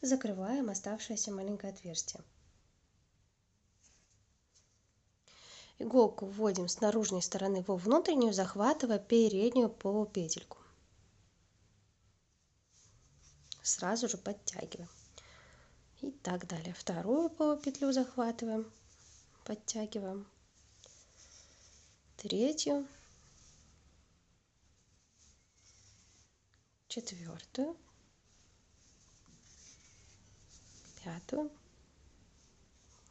закрываем оставшееся маленькое отверстие. Иголку вводим с наружной стороны во внутреннюю, захватывая переднюю полупетельку. Сразу же подтягиваем. И так далее. Вторую полупетлю захватываем, подтягиваем. Третью, четвертую, пятую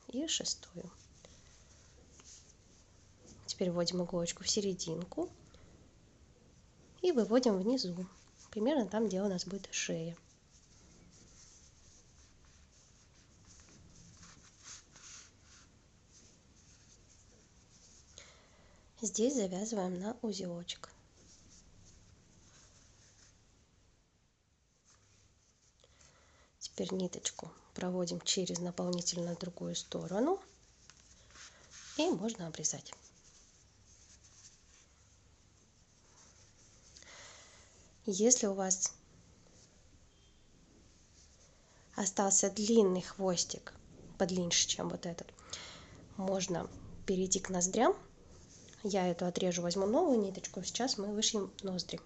и шестую. Теперь вводим иголочку в серединку и выводим внизу, примерно там, где у нас будет шея. Здесь завязываем на узелочек. Теперь ниточку проводим через наполнитель на другую сторону и можно обрезать. Если у вас остался длинный хвостик, подлиннее, чем вот этот, можно перейти к ноздрям. Я эту отрежу, возьму новую ниточку. Сейчас мы вышьем ноздри.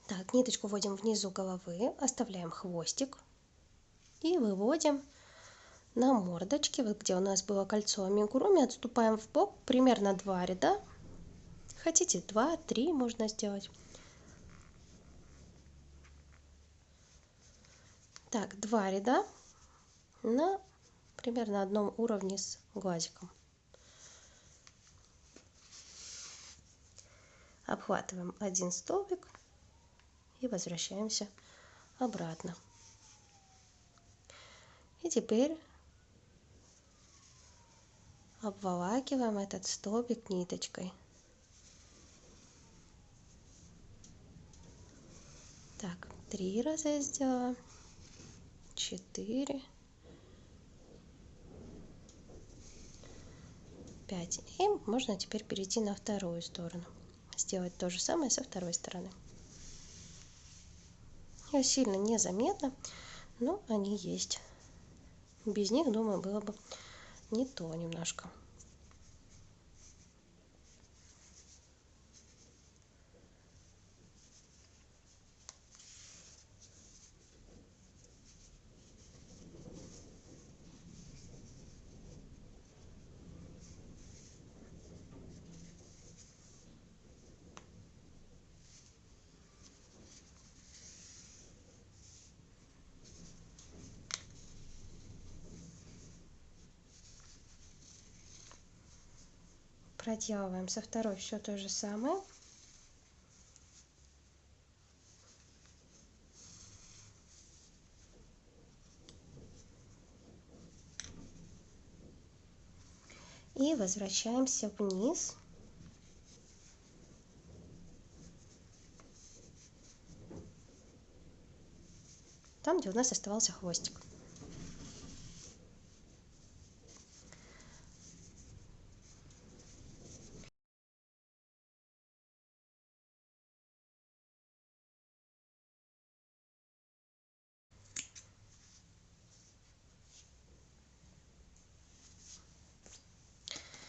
Так, ниточку вводим внизу головы, оставляем хвостик и выводим на мордочке, вот где у нас было кольцо амигуруми, отступаем в бок примерно 2 ряда. Хотите 2-3 можно сделать. Так, 2 ряда на примерно одном уровне с глазиком. Обхватываем 1 столбик и возвращаемся обратно. И теперь обволакиваем этот столбик ниточкой. Так, 3 раза я сделала, 4, 5. И можно теперь перейти на вторую сторону. Сделать то же самое со второй стороны. Ее сильно незаметно, но они есть. Без них, думаю, было бы не то немножко. проделываем со второй все то же самое. И возвращаемся вниз. Там, где у нас оставался хвостик.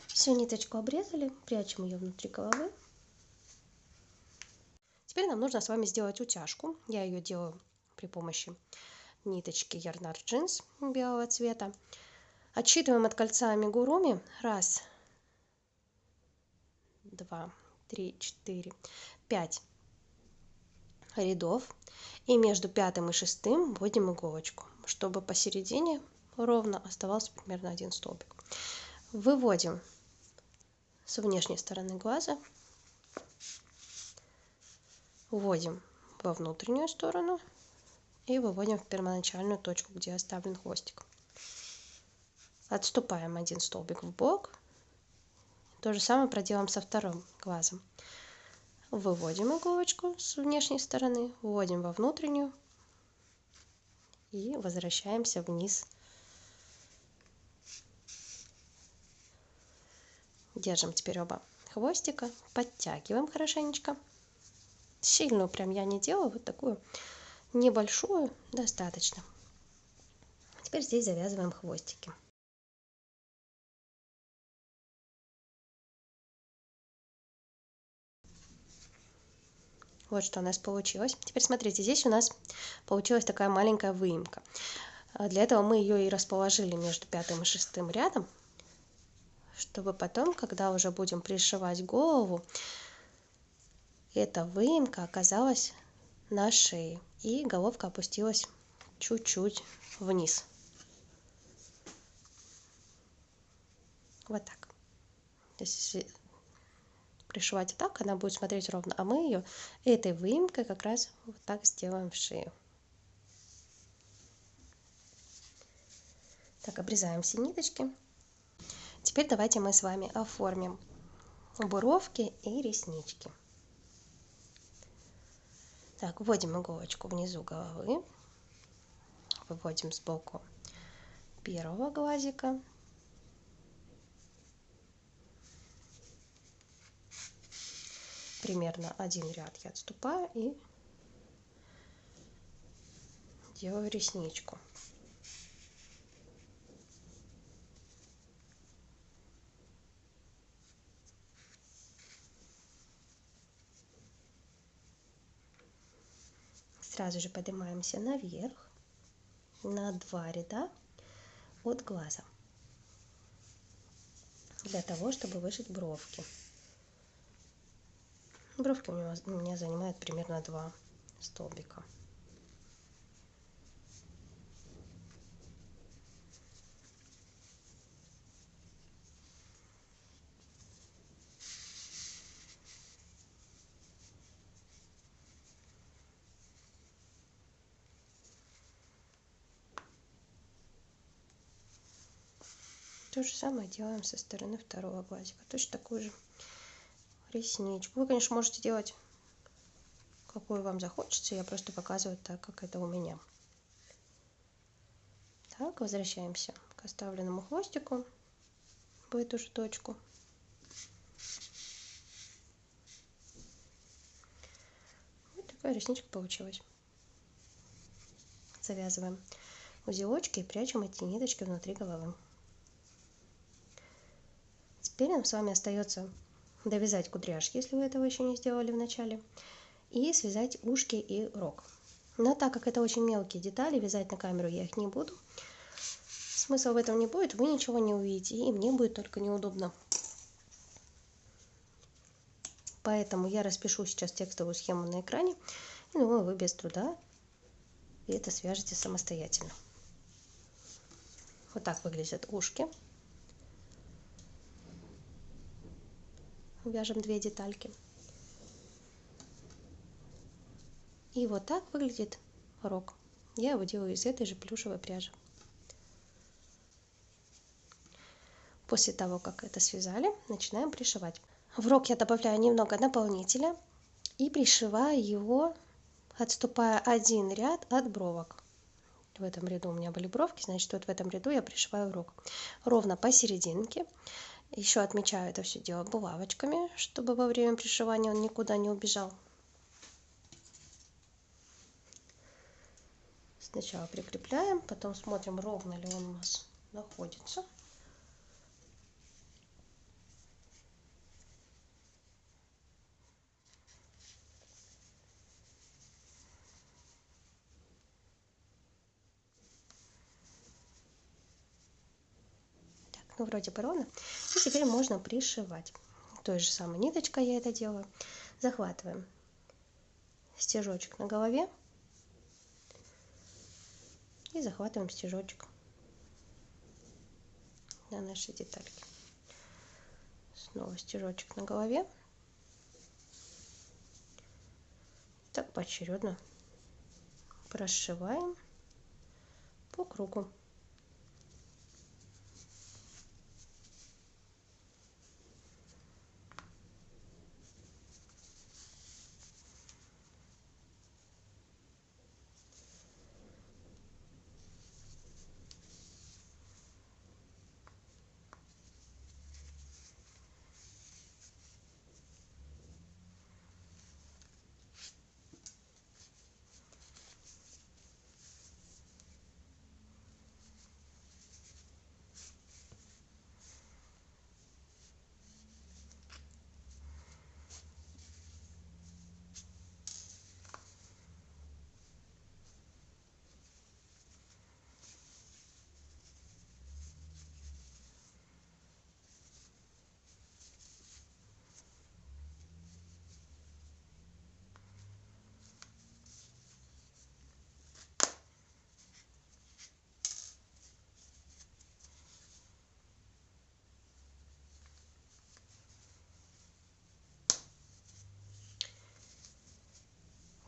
Всю ниточку обрезали, прячем ее внутри головы. Теперь нам нужно с вами сделать утяжку. Я ее делаю при помощи ниточки Yarnard Jeans белого цвета. Отсчитываем от кольца амигуруми. 1, 2, 3, 4, 5 рядов. И между 5 и 6 вводим иголочку, чтобы посередине ровно оставался примерно один столбик. Выводим с внешней стороны глаза, вводим во внутреннюю сторону и выводим в первоначальную точку, где оставлен хвостик. Отступаем один столбик в бок. То же самое проделаем со вторым глазом. Выводим иголочку с внешней стороны, вводим во внутреннюю и возвращаемся вниз. Держим теперь оба хвостика, подтягиваем хорошенечко. Сильную прям я не делаю, вот такую небольшую достаточно. Теперь здесь завязываем хвостики. Вот что у нас получилось. Теперь смотрите, здесь у нас получилась такая маленькая выемка. Для этого мы ее и расположили между 5 и 6 рядом, чтобы потом, когда уже будем пришивать голову, эта выемка оказалась на шее и головка опустилась чуть-чуть вниз. Вот так. То есть, если пришивать так, она будет смотреть ровно, а мы ее этой выемкой как раз вот так сделаем в шею. Так, обрезаем все ниточки. Теперь давайте мы с вами оформим бровки и реснички. Так, вводим иголочку внизу головы, выводим сбоку первого глазика. Примерно один ряд я отступаю и делаю ресничку. Сразу же поднимаемся наверх на 2 ряда от глаза, для того, чтобы вышить бровки. Бровки у меня занимают примерно 2 столбика. То же самое делаем со стороны второго глазика. Точно такую же ресничку. Вы, конечно, можете делать, какую вам захочется. Я просто показываю так, как это у меня. Так, возвращаемся к оставленному хвостику в эту же точку. Вот такая ресничка получилась. Завязываем узелочки и прячем эти ниточки внутри головы. Теперь нам с вами остается довязать кудряшки, если вы этого еще не сделали в начале, и связать ушки и рог. Но так как это очень мелкие детали, вязать на камеру я их не буду. Смысла в этом не будет, вы ничего не увидите, и мне будет только неудобно. Поэтому я распишу сейчас текстовую схему на экране, и думаю, вы без труда это свяжете самостоятельно. Вот так выглядят ушки. Вяжем 2 детальки. И вот так выглядит рог. Я его делаю из этой же плюшевой пряжи. После того, как это связали, начинаем пришивать. В рог я добавляю немного наполнителя и пришиваю его, отступая 1 ряд от бровок. В этом ряду у меня были бровки, значит, вот в этом ряду я пришиваю рог. Ровно посерединке. Еще отмечаю это все дело булавочками, чтобы во время пришивания он никуда не убежал. Сначала прикрепляем, потом смотрим, ровно ли он у нас находится. Так, ну вроде бы ровно. И теперь можно пришивать. Той же самой ниточкой я это делаю. Захватываем стежочек на голове и захватываем стежочек на нашей детальке. Снова стежочек на голове. Так поочередно прошиваем по кругу.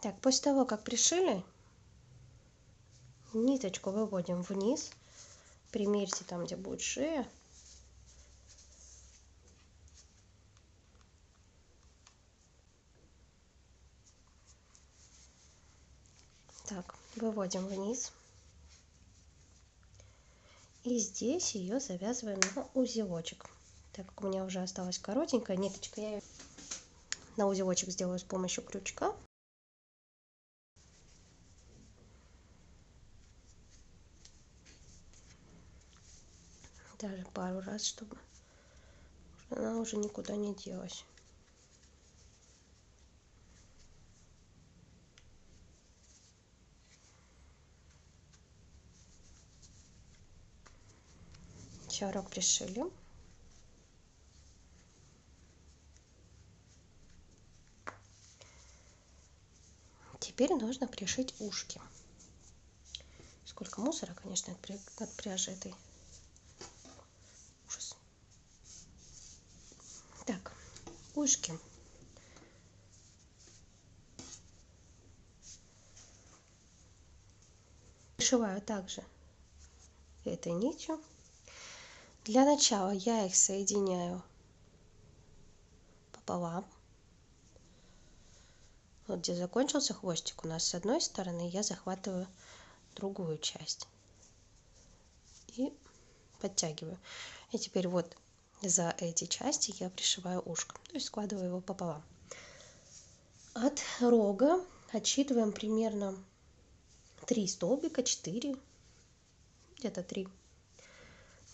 Так, после того, как пришили, ниточку выводим вниз. Примерьте там, где будет шея. Так, выводим вниз. И здесь ее завязываем на узелочек. Так как у меня уже осталась коротенькая ниточка, я ее на узелочек сделаю с помощью крючка. Даже пару раз, чтобы она уже никуда не делась. Все, рог пришили. Теперь нужно пришить ушки. Сколько мусора, конечно, от пряжи этой. Ужас. Так, ушки. Пришиваю также этой нитью. Для начала я их соединяю пополам. Вот где закончился хвостик у нас с одной стороны, я захватываю другую часть и подтягиваю. И теперь вот за эти части я пришиваю ушко, то есть складываю его пополам. От рога отсчитываем примерно 3 столбика, 4, где-то 3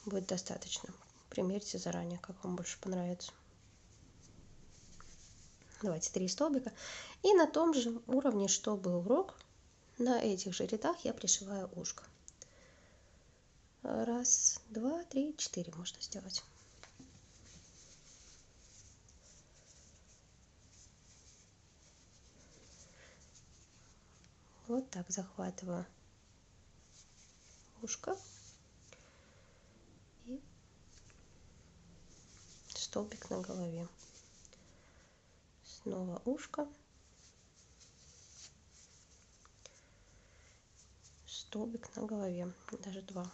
будет достаточно. Примерьте заранее, как вам больше понравится. Давайте 3 столбика. И на том же уровне, что был рог, на этих же рядах я пришиваю ушко. 1, 2, 3, 4 можно сделать. Вот так захватываю ушко и столбик на голове. Снова ушко. Столбик на голове, даже два.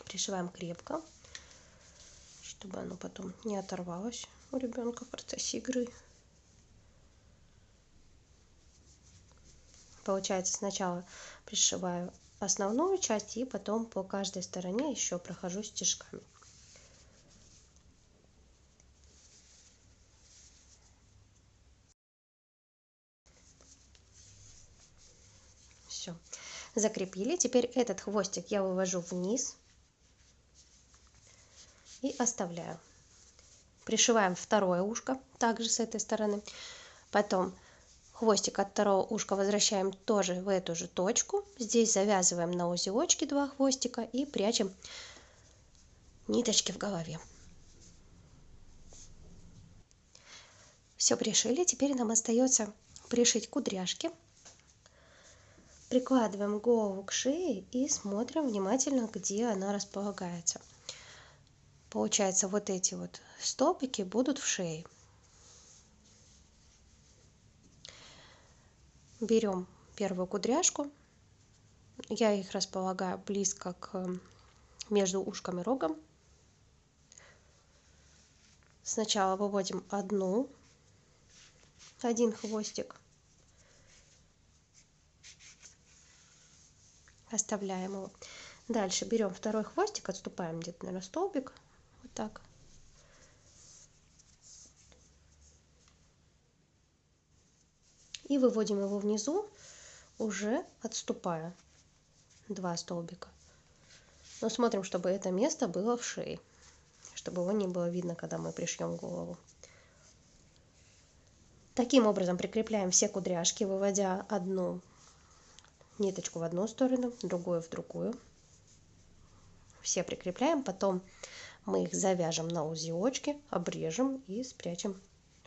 Пришиваем крепко, чтобы оно потом не оторвалось у ребенка в процессе игры. Получается, сначала пришиваю основную часть и потом по каждой стороне еще прохожу стежками. Все, закрепили. Теперь этот хвостик я вывожу вниз и оставляю. Пришиваем второе ушко, также с этой стороны. Потом хвостик от второго ушка возвращаем тоже в эту же точку. Здесь завязываем на узелочки 2 хвостика и прячем ниточки в голове. Все пришили. Теперь нам остается пришить кудряшки. Прикладываем голову к шее и смотрим внимательно, где она располагается. Получается, вот эти вот столбики будут в шее. Берем первую кудряшку. Я их располагаю близко между ушком и рогом. Сначала выводим один хвостик. Оставляем его. Дальше берем второй хвостик, отступаем где-то, наверное, столбик. Вот так. И выводим его внизу, уже отступая 2 столбика. Но смотрим, чтобы это место было в шее, чтобы его не было видно, когда мы пришьем голову. Таким образом прикрепляем все кудряшки, выводя одну ниточку в одну сторону, другую в другую. Все прикрепляем, потом мы их завяжем на узелочки, обрежем и спрячем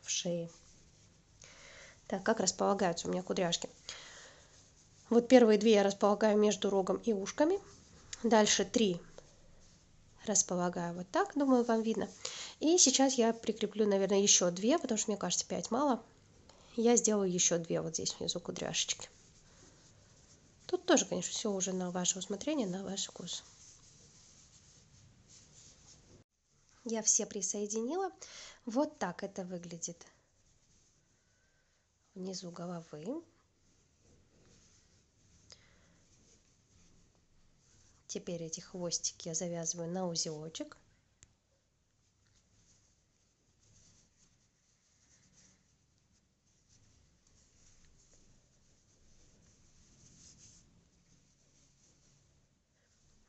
в шее. Так, как располагаются у меня кудряшки? Вот первые 2 я располагаю между рогом и ушками. Дальше 3 располагаю вот так, думаю, вам видно. И сейчас я прикреплю, наверное, еще 2, потому что мне кажется, 5 мало. Я сделаю еще 2 вот здесь внизу кудряшечки. Тут тоже, конечно, все уже на ваше усмотрение, на ваш вкус. Я все присоединила. Вот так это выглядит внизу головы. Теперь эти хвостики я завязываю на узелочек.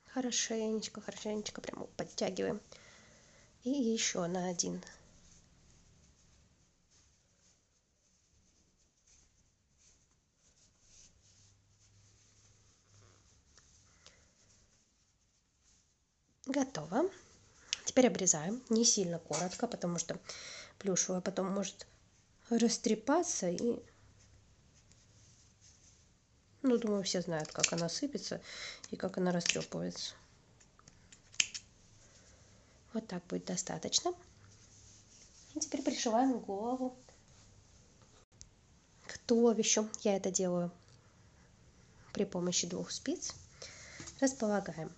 Хорошенечко, хорошенечко прямо подтягиваем. И еще на один. Готово. Теперь обрезаем. Не сильно коротко, потому что плюшевая потом может растрепаться. И, ну, думаю, все знают, как она сыпется и как она растрепывается. Вот так будет достаточно. И теперь пришиваем голову к туловищу. Я это делаю при помощи 2 спиц. Располагаем.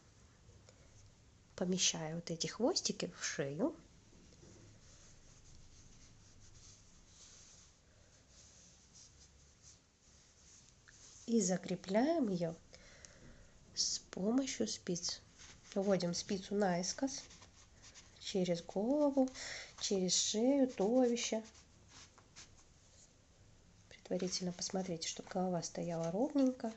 Помещаю вот эти хвостики в шею. И закрепляем ее с помощью спиц. Вводим спицу наискос через голову, через шею, туловище. Предварительно посмотрите, чтобы голова стояла ровненько.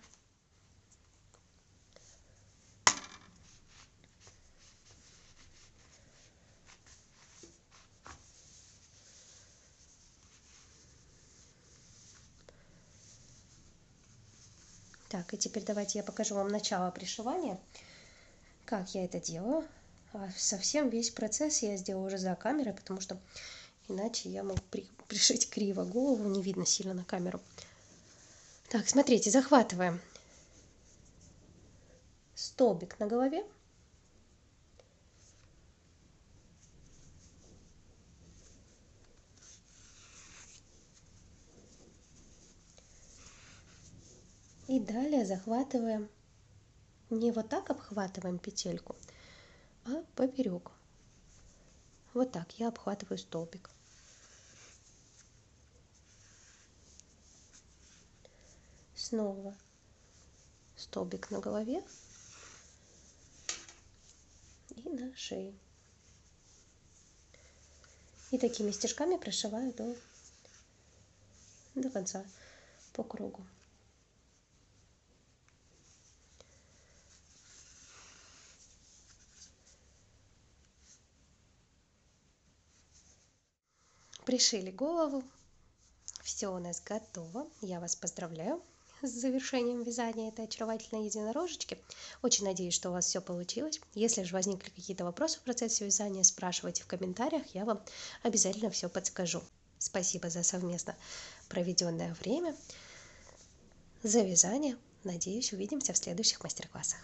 Так, и теперь давайте я покажу вам начало пришивания. как я это делаю. Совсем весь процесс я сделала уже за камерой, потому что иначе я могу пришить криво голову, не видно сильно на камеру. Так, смотрите, захватываем столбик на голове. И далее захватываем, не вот так обхватываем петельку, а поперек. Вот так я обхватываю столбик. Снова столбик на голове и на шее. И такими стежками прошиваю до конца по кругу. Пришили голову. Все у нас готово. Я вас поздравляю с завершением вязания этой очаровательной единорожечки. Очень надеюсь, что у вас все получилось. Если же возникли какие-то вопросы в процессе вязания, спрашивайте в комментариях, я вам обязательно все подскажу. Спасибо за совместно проведенное время, за вязание. Надеюсь, увидимся в следующих мастер-классах.